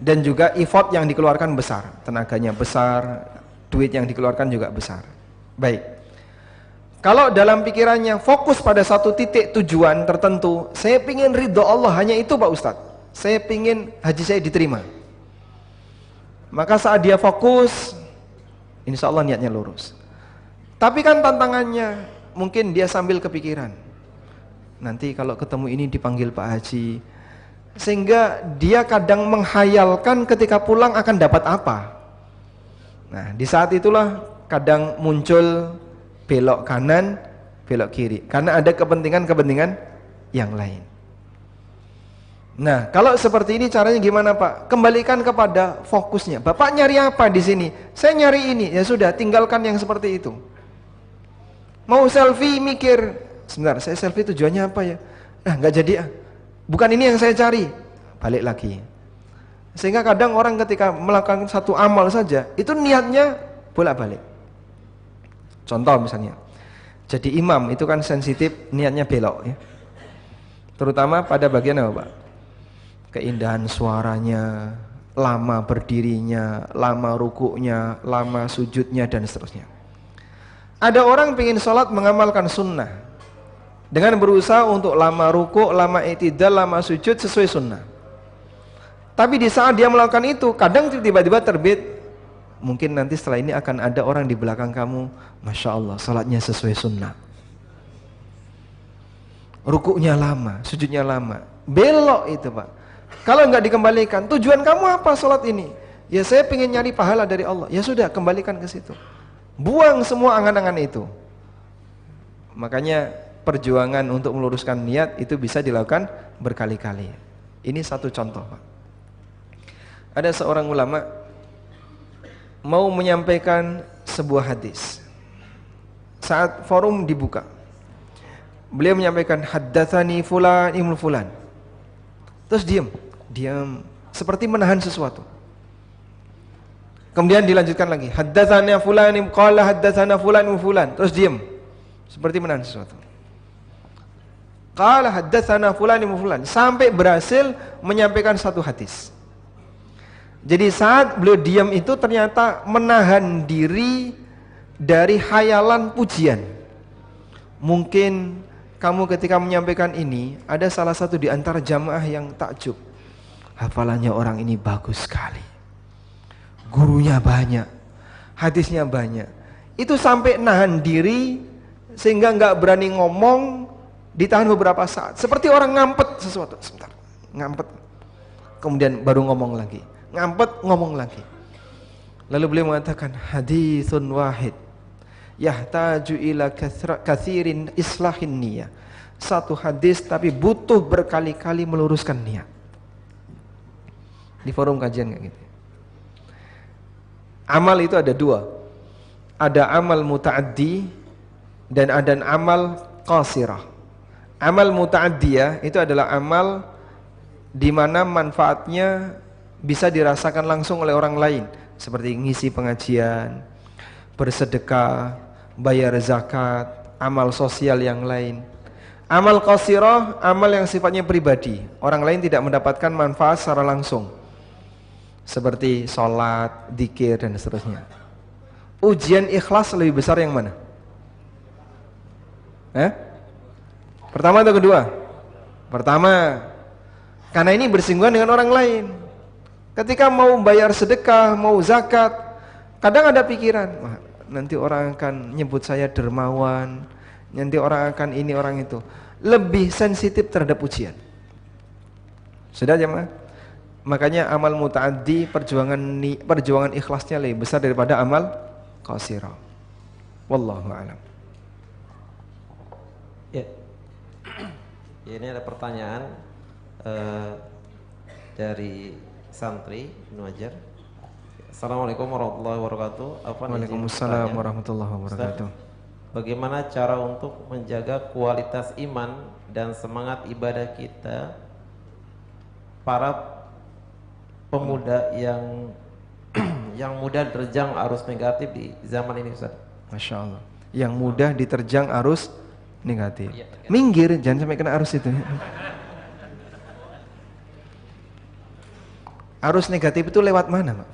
dan juga effort yang dikeluarkan besar, tenaganya besar, duit yang dikeluarkan juga besar. Baik. Kalau dalam pikirannya fokus pada satu titik tujuan tertentu, saya ingin ridho Allah, hanya itu Pak Ustadz, saya ingin haji saya diterima. Maka saat dia fokus, insya Allah niatnya lurus. Tapi kan tantangannya, mungkin dia sambil kepikiran, nanti kalau ketemu ini dipanggil Pak Haji, sehingga dia kadang menghayalkan ketika pulang akan dapat apa. Nah, di saat itulah kadang muncul belok kanan, belok kiri, karena ada kepentingan-kepentingan yang lain. Nah, kalau seperti ini caranya gimana Pak? Kembalikan kepada fokusnya. Bapak nyari apa di sini? Saya nyari ini. Ya sudah, tinggalkan yang seperti itu. Mau selfie mikir, sebentar, saya selfie tujuannya apa ya? Nggak jadi ah. Bukan ini yang saya cari. Balik lagi. Sehingga kadang orang ketika melakukan satu amal saja, itu niatnya bolak-balik. Contoh misalnya, jadi imam itu kan sensitif, niatnya belok ya. Terutama pada bagian apa Pak? Keindahan suaranya, lama berdirinya, lama rukuknya, lama sujudnya, dan seterusnya. Ada orang ingin sholat mengamalkan sunnah dengan berusaha untuk lama rukuk, lama i'tidal, lama sujud sesuai sunnah. Tapi di saat dia melakukan itu, kadang tiba-tiba terbit, mungkin nanti setelah ini akan ada orang di belakang kamu, Masya Allah, sholatnya sesuai sunnah, rukuknya lama, sujudnya lama. Belok itu Pak. Kalau nggak dikembalikan, tujuan kamu apa sholat ini? Ya saya pengen nyari pahala dari Allah. Ya sudah, kembalikan ke situ. Buang semua angan-angan itu. Makanya perjuangan untuk meluruskan niat itu bisa dilakukan berkali-kali. Ini satu contoh Pak. Ada seorang ulama mau menyampaikan sebuah hadis. Saat forum dibuka, beliau menyampaikan haddatsani fulan ibnu fulan. Terus diam seperti menahan sesuatu. Kemudian dilanjutkan lagi, haddatsana fulan qala haddatsana fulan ibnu fulan. Terus diam seperti menahan sesuatu. Qala haddatsana fulan ibnu fulan, sampai berhasil menyampaikan satu hadis. Jadi saat beliau diam itu ternyata menahan diri dari hayalan pujian. Mungkin kamu ketika menyampaikan ini, ada salah satu di antara jamaah yang takjub. Hafalannya orang ini bagus sekali. Gurunya banyak, hadisnya banyak. Itu sampai nahan diri sehingga nggak berani ngomong, ditahan beberapa saat. Seperti orang ngampet sesuatu, sebentar, ngampet. Kemudian baru ngomong lagi. Ngampet, ngomong lagi. Lalu beliau mengatakan, haditsun wahid yahtaju ila kathirin islahin niyah. Satu hadis tapi butuh berkali-kali meluruskan niat. Di forum kajian kayak gitu. Amal itu ada dua. Ada amal muta'addi dan ada amal qasirah. Amal muta'addiyah itu adalah amal di mana manfaatnya bisa dirasakan langsung oleh orang lain, seperti ngisi pengajian, bersedekah, bayar zakat, amal sosial yang lain. Amal qasirah, amal yang sifatnya pribadi, orang lain tidak mendapatkan manfaat secara langsung, seperti sholat, dzikir, dan seterusnya. Ujian ikhlas lebih besar yang mana? Pertama atau kedua? Pertama, karena ini bersinggungan dengan orang lain. Ketika mau bayar sedekah, mau zakat, kadang ada pikiran, wah, nanti orang akan nyebut saya dermawan, nanti orang akan ini, orang itu. Lebih sensitif terhadap ujian. Sudah jemaah? Makanya amal muta'addi, perjuangan ikhlasnya lebih besar daripada amal qasirah. Wallahu a'lam. Ya. Ya, ini ada pertanyaan dari santri Ibnu Hajar. Assalamualaikum warahmatullahi wabarakatuh. Waalaikumsalam warahmatullahi wabarakatuh. Bagaimana cara untuk menjaga kualitas iman dan semangat ibadah kita pemuda yang yang mudah diterjang arus negatif di zaman ini Ustaz? Masya Allah. Yang mudah diterjang arus negatif. Minggir, jangan sampai kena arus itu. Arus negatif itu lewat mana, Pak?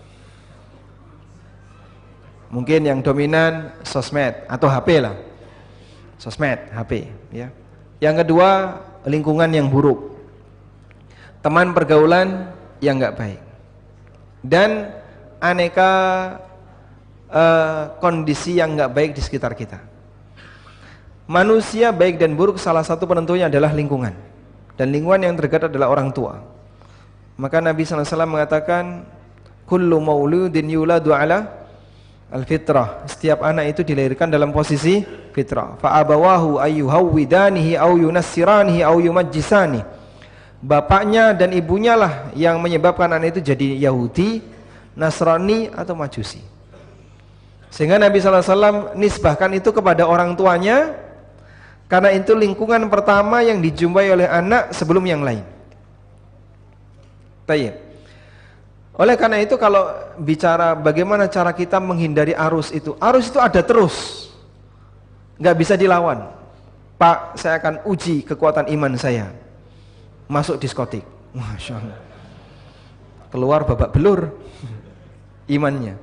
Mungkin yang dominan sosmed atau HP lah. Sosmed, HP, ya. Yang kedua, lingkungan yang buruk. Teman pergaulan yang enggak baik. Dan aneka kondisi yang enggak baik di sekitar kita. Manusia baik dan buruk salah satu penentunya adalah lingkungan. Dan lingkungan yang terdekat adalah orang tua. Maka Nabi SAW mengatakan, kullu mauludin yuladu ala al-fitrah. Setiap anak itu dilahirkan dalam posisi fitrah. Fa abawahu ayyuhawwidanihi aw yunassiranihi aw yumajjisani. Bapaknya dan ibunya lah yang menyebabkan anak itu jadi Yahudi, Nasrani atau Majusi. Sehingga Nabi SAW nisbahkan itu kepada orang tuanya, karena itu lingkungan pertama yang dijumpai oleh anak sebelum yang lain. Baik. Oleh karena itu kalau bicara bagaimana cara kita menghindari arus itu ada terus, nggak bisa dilawan. Pak, saya akan uji kekuatan iman saya. Masuk diskotik, Masya Allah. Keluar babak belur imannya.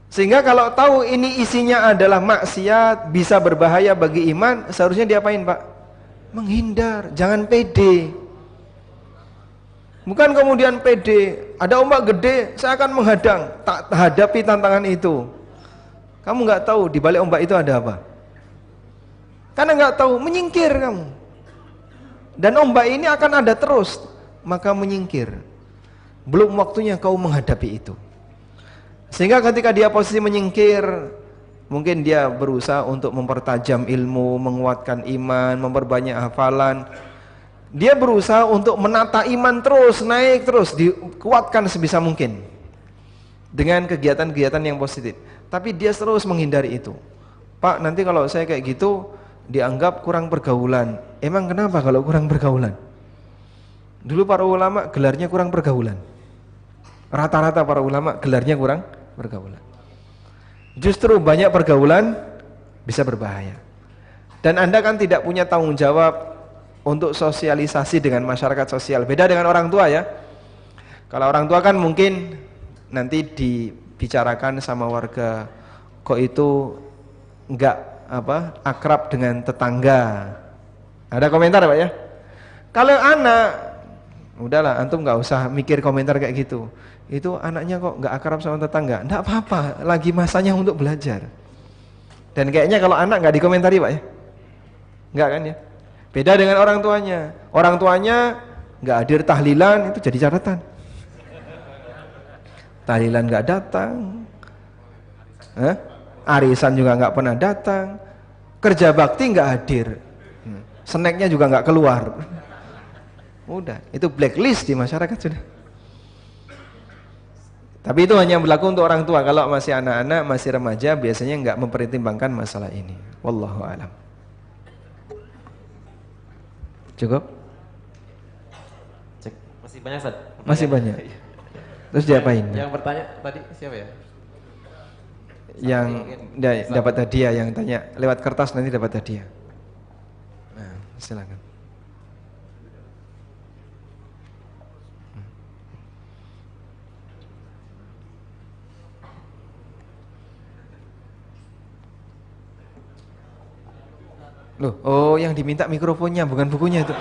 Sehingga kalau tahu ini isinya adalah maksiat, bisa berbahaya bagi iman, seharusnya diapain, Pak? Menghindar, jangan pede. Bukan kemudian pede, ada ombak gede, saya akan menghadang, tak hadapi tantangan itu. Kamu nggak tahu di balik ombak itu ada apa. Karena nggak tahu, menyingkir kamu. Dan ombak ini akan ada terus, maka menyingkir. Belum waktunya kau menghadapi itu. Sehingga ketika dia posisi menyingkir, mungkin dia berusaha untuk mempertajam ilmu, menguatkan iman, memperbanyak hafalan. Dia berusaha untuk menata iman terus, naik terus, dikuatkan sebisa mungkin dengan kegiatan-kegiatan yang positif. Tapi dia terus menghindari itu. Pak, nanti kalau saya kayak gitu dianggap kurang pergaulan. Emang kenapa kalau kurang pergaulan? Dulu para ulama gelarnya kurang pergaulan. Rata-rata para ulama gelarnya kurang pergaulan. Justru banyak pergaulan bisa berbahaya. Dan Anda kan tidak punya tanggung jawab untuk sosialisasi dengan masyarakat sosial. Beda dengan orang tua ya. Kalau orang tua kan mungkin nanti dibicarakan sama warga, kok itu enggak akrab dengan tetangga. Ada komentar Pak ya? Kalau anak, udahlah antum enggak usah mikir komentar kayak gitu. Itu anaknya kok enggak akrab sama tetangga. Enggak apa-apa, lagi masanya untuk belajar. Dan kayaknya kalau anak enggak dikomentari Pak ya? Enggak kan ya? Beda dengan orang tuanya. Orang tuanya nggak hadir tahlilan, itu jadi catatan. Tahlilan nggak datang, arisan juga nggak pernah datang, kerja bakti nggak hadir, snacknya juga nggak keluar. Udah, itu blacklist di masyarakat sudah. Tapi itu hanya berlaku untuk orang tua. Kalau masih anak-anak, masih remaja, biasanya nggak mempertimbangkan masalah ini. Wallahu a'lam. Cukup? Cek. Masih banyak Ustaz? Masih banyak. Terus diapain? Yang bertanya tadi siapa ya? Yang dapat hadiah, yang tanya lewat kertas nanti dapat hadiah. Nah, silakan. Loh, oh yang diminta mikrofonnya bukan bukunya itu.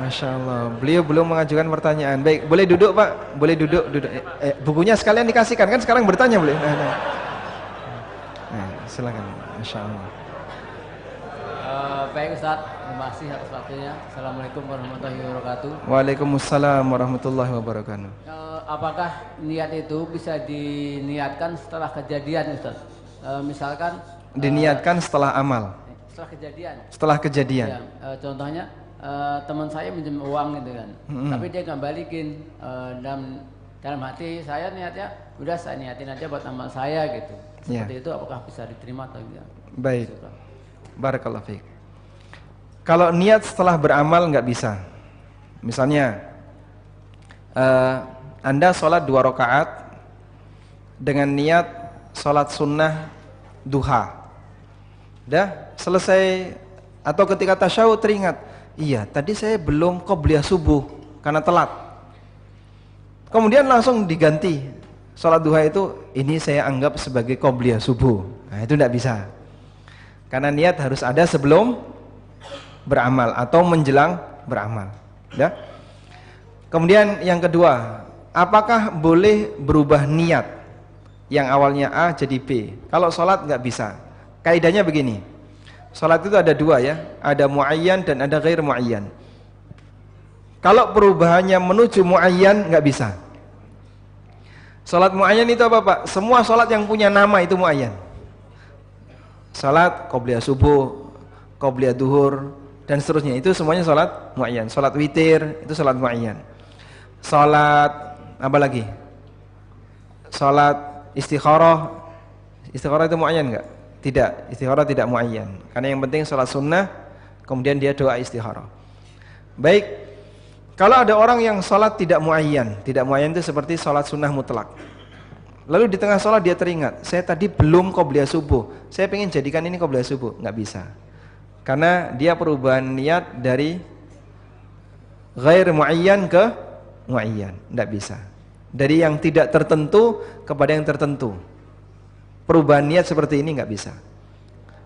Masya Allah, beliau belum mengajukan pertanyaan. Baik, boleh duduk Pak, boleh duduk. Bukunya sekalian dikasihkan, kan sekarang bertanya boleh. Nah, silakan, Masya Allah. Baik Ustaz, terima kasih atas waktunya. Assalamualaikum warahmatullahi wabarakatuh. Waalaikumsalam warahmatullahi wabarakatuh. Apakah niat itu bisa diniatkan setelah kejadian Ustaz? Misalkan diniatkan setelah amal. Setelah kejadian. Setelah kejadian. Ya, contohnya teman saya minjem uang gitu kan, tapi dia nggak balikin. Dalam hati saya niatnya, udah saya niatin aja buat amal saya gitu. Seperti itu apakah bisa diterima atau tidak? Baik. Barakallahu fiik. Kalau niat setelah beramal nggak bisa. Misalnya Anda sholat 2 rakaat dengan niat sholat sunnah duha. Dah selesai atau ketika tasyahud teringat, iya tadi saya belum qobliyah subuh karena telat. Kemudian langsung diganti sholat duha itu, ini saya anggap sebagai qobliyah subuh. Nah itu tidak bisa, karena niat harus ada sebelum beramal atau menjelang beramal. Ya. Kemudian yang kedua, apakah boleh berubah niat yang awalnya A jadi B? Kalau sholat nggak bisa. Kaidahnya begini, sholat itu ada 2 ya, ada muayyan dan ada ghair muayyan. Kalau perubahannya menuju muayyan nggak bisa. Sholat muayyan itu apa Pak? Semua sholat yang punya nama itu muayyan. Sholat qobliyah subuh, qobliyah duhur, dan seterusnya, itu semuanya sholat muayyan. Sholat witir itu sholat muayyan. Sholat apa lagi? Sholat istikharah, istikharah itu muayyan nggak? Tidak, istikharah tidak muayyan. Karena yang penting sholat sunnah, kemudian dia doa istikharah. Baik, kalau ada orang yang sholat tidak muayyan itu seperti sholat sunnah mutlak. Lalu di tengah sholat dia teringat, saya tadi belum qobliyah subuh, saya pengen jadikan ini qobliyah subuh, nggak bisa. Karena dia perubahan niat dari ghair muayyan ke muayyan, nggak bisa. Dari yang tidak tertentu kepada yang tertentu. Perubahan niat seperti ini nggak bisa.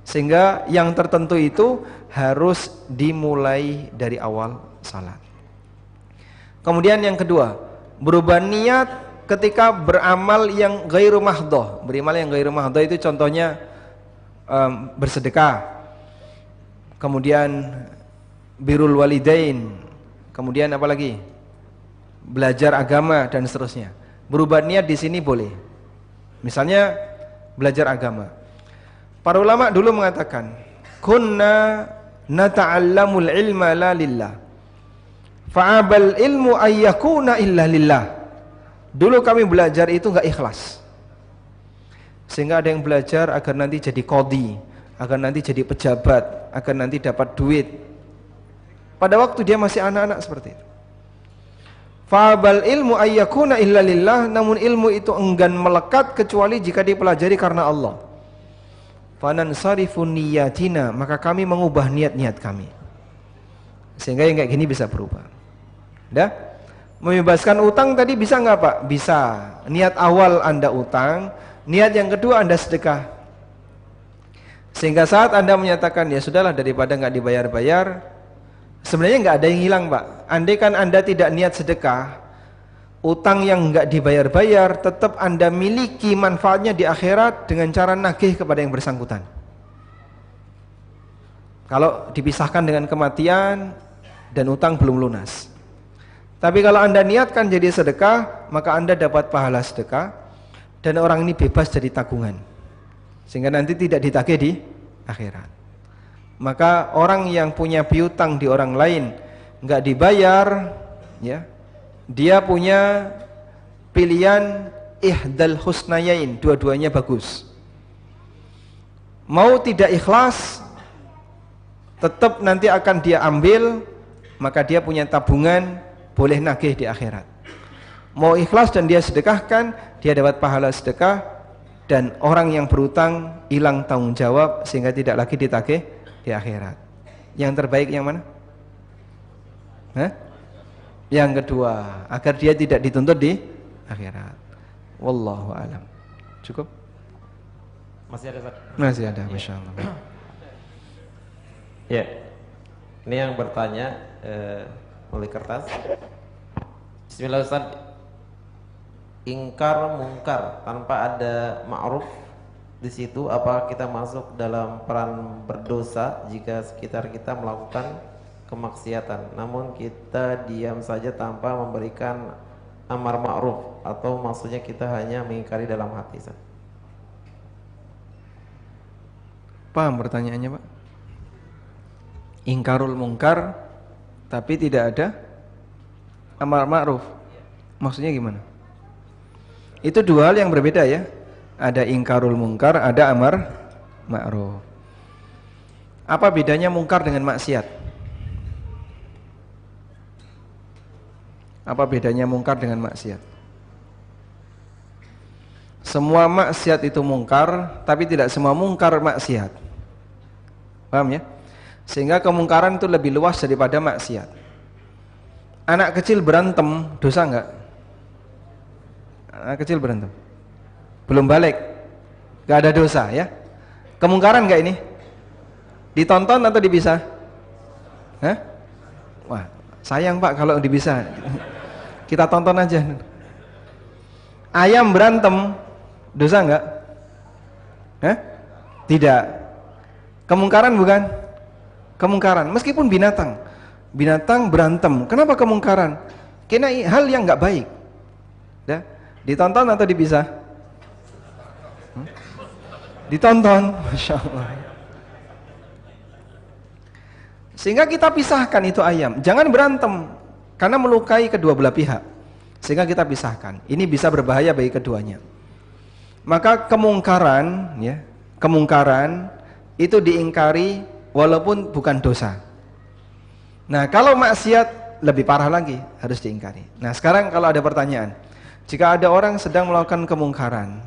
Sehingga yang tertentu itu harus dimulai dari awal salat. Kemudian yang kedua, berubah niat ketika beramal yang ghairu mahdhah. Beramal yang ghairu mahdhah itu contohnya bersedekah, kemudian birrul walidain, kemudian apa lagi? Belajar agama dan seterusnya. Berubah niat di sini boleh. Misalnya belajar agama. Para ulama dulu mengatakan, kunna nata'allamul ilma la lillah, fa'abal ilmu ayyakuna illa lillah. Dulu kami belajar itu enggak ikhlas, sehingga ada yang belajar agar nanti jadi qadhi, agar nanti jadi pejabat, agar nanti dapat duit. Pada waktu dia masih anak-anak seperti itu. Fa'abal ilmu ayyakuna illa lillah, namun ilmu itu enggan melekat kecuali jika dipelajari karena Allah. Fanansarifu niyatina, maka kami mengubah niat-niat kami. Sehingga yang kayak gini bisa berubah. Dah? Membebaskan utang tadi bisa nggak Pak? Bisa. Niat awal Anda utang, niat yang kedua Anda sedekah. Sehingga saat Anda menyatakan ya sudahlah daripada nggak dibayar-bayar, sebenarnya nggak ada yang hilang Pak. Andai kan Anda tidak niat sedekah, utang yang nggak dibayar-bayar, tetap Anda miliki manfaatnya di akhirat dengan cara nagih kepada yang bersangkutan. Kalau dipisahkan dengan kematian dan utang belum lunas. Tapi kalau Anda niatkan jadi sedekah, maka Anda dapat pahala sedekah dan orang ini bebas dari tanggungan, sehingga nanti tidak ditagih di akhirat. Maka orang yang punya piutang di orang lain nggak dibayar, ya, dia punya pilihan ihdal husnayain, dua-duanya bagus. Mau tidak ikhlas, tetap nanti akan dia ambil, maka dia punya tabungan, boleh nagih di akhirat. Mau ikhlas dan dia sedekahkan, dia dapat pahala sedekah, dan orang yang berutang hilang tanggung jawab sehingga tidak lagi ditagih di akhirat. Yang terbaik yang mana? Yang kedua, agar dia tidak dituntut di akhirat. Wallahu alam. Cukup? Masih ada? Masih ada, Masya Allah. Ya, ini yang bertanya oleh kertas. Bismillah Ustaz. Ingkar mungkar tanpa ada ma'ruf di situ, apa kita masuk dalam peran berdosa jika sekitar kita melakukan kemaksiatan, namun kita diam saja tanpa memberikan amar ma'ruf, atau maksudnya kita hanya mengingkari dalam hati? Ustaz, paham pertanyaannya Pak? Ingkarul mungkar tapi tidak ada amar ma'ruf, maksudnya gimana? Itu dua hal yang berbeda ya. Ada ingkarul mungkar, ada amar ma'ruf. Apa bedanya mungkar dengan maksiat? Apa bedanya mungkar dengan maksiat? Semua maksiat itu mungkar, tapi tidak semua mungkar maksiat. Paham ya? Sehingga kemungkaran itu lebih luas daripada maksiat. Anak kecil berantem, dosa enggak? Anak kecil berantem, belum balik, enggak ada dosa ya? Kemungkaran enggak ini? Ditonton atau dipisah? Hah? Wah, sayang Pak kalau dipisah. Kita tonton aja. Ayam berantem, dosa enggak? Hah? Tidak. Kemungkaran bukan? Kemungkaran, meskipun binatang. Binatang berantem, kenapa kemungkaran? Karena hal yang enggak baik. Ya? Ditonton atau dipisah? Ditonton, Masya Allah. Sehingga kita pisahkan itu ayam. Jangan berantem, karena melukai kedua belah pihak. Sehingga kita pisahkan. Ini bisa berbahaya bagi keduanya. Maka kemungkaran, ya, kemungkaran itu diingkari walaupun bukan dosa. Nah, kalau maksiat lebih parah lagi, harus diingkari. Nah, sekarang kalau ada pertanyaan, jika ada orang sedang melakukan kemungkaran,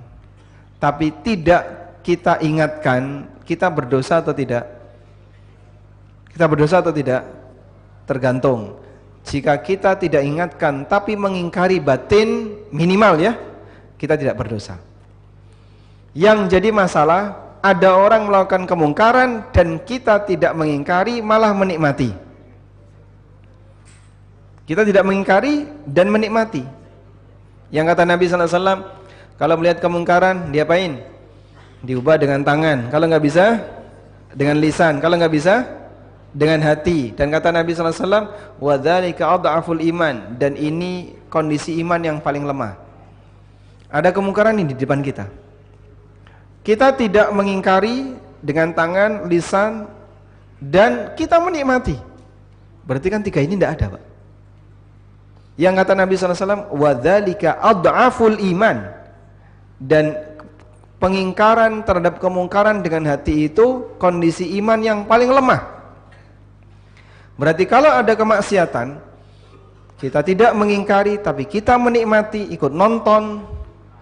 tapi tidak kita ingatkan, kita berdosa atau tidak? Kita berdosa atau tidak? Tergantung. Jika kita tidak ingatkan, tapi mengingkari batin, minimal ya, kita tidak berdosa. Yang jadi masalah, ada orang melakukan kemungkaran dan kita tidak mengingkari, malah menikmati. Kita tidak mengingkari dan menikmati. Yang kata Nabi SAW, kalau melihat kemungkaran, diapain? Diubah dengan tangan. Kalau nggak bisa, dengan lisan. Kalau nggak bisa, dengan hati. Dan kata Nabi SAW, wadzalika adhaful iman. Dan ini kondisi iman yang paling lemah. Ada kemungkaran ini di depan kita. Kita tidak mengingkari dengan tangan, lisan, dan kita menikmati. Berarti kan tiga ini tidak ada, Pak. Yang kata Nabi SAW, wadzalika adhaful iman. Dan pengingkaran terhadap kemungkaran dengan hati itu kondisi iman yang paling lemah. Berarti kalau ada kemaksiatan, kita tidak mengingkari tapi kita menikmati, ikut nonton,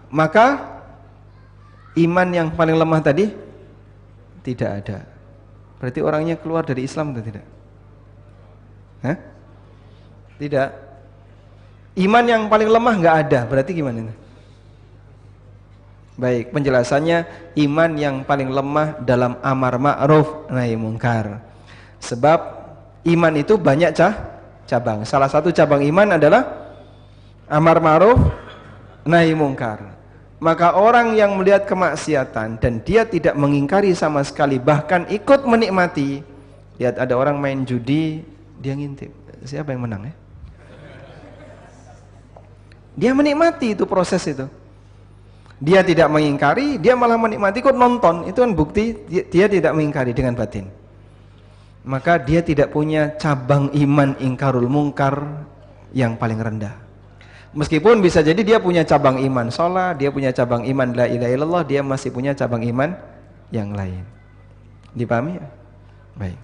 maka iman yang paling lemah tadi tidak ada. Berarti orangnya keluar dari Islam atau tidak? Hah? Tidak. Iman yang paling lemah nggak ada, berarti gimana? Baik, penjelasannya iman yang paling lemah dalam amar ma'ruf nahi mungkar. Sebab iman itu banyak cabang. Salah satu cabang iman adalah amar ma'ruf nahi mungkar. Maka orang yang melihat kemaksiatan dan dia tidak mengingkari sama sekali, bahkan ikut menikmati. Lihat ada orang main judi, dia ngintip. Siapa yang menang ya? Dia menikmati itu proses itu. Dia tidak mengingkari, dia malah menikmati, ikut nonton. Itu kan bukti dia tidak mengingkari dengan batin. Maka dia tidak punya cabang iman ingkarul mungkar yang paling rendah. Meskipun bisa jadi dia punya cabang iman sholat, dia punya cabang iman la ilaha illallah, dia masih punya cabang iman yang lain. Dipahami ya? Baik.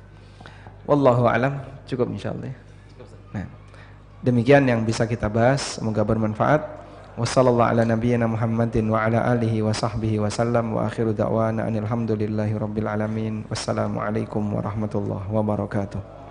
Wallahu a'lam. Cukup insyaallah. Nah, demikian yang bisa kita bahas, semoga bermanfaat. Wassallallahu ala nabiyyina Muhammadin wa ala alihi wa sahbihi wa sallam wa akhiru da'wana anil hamdulillahi rabbil alamin. Wassalamualaikum warahmatullahi wabarakatuh.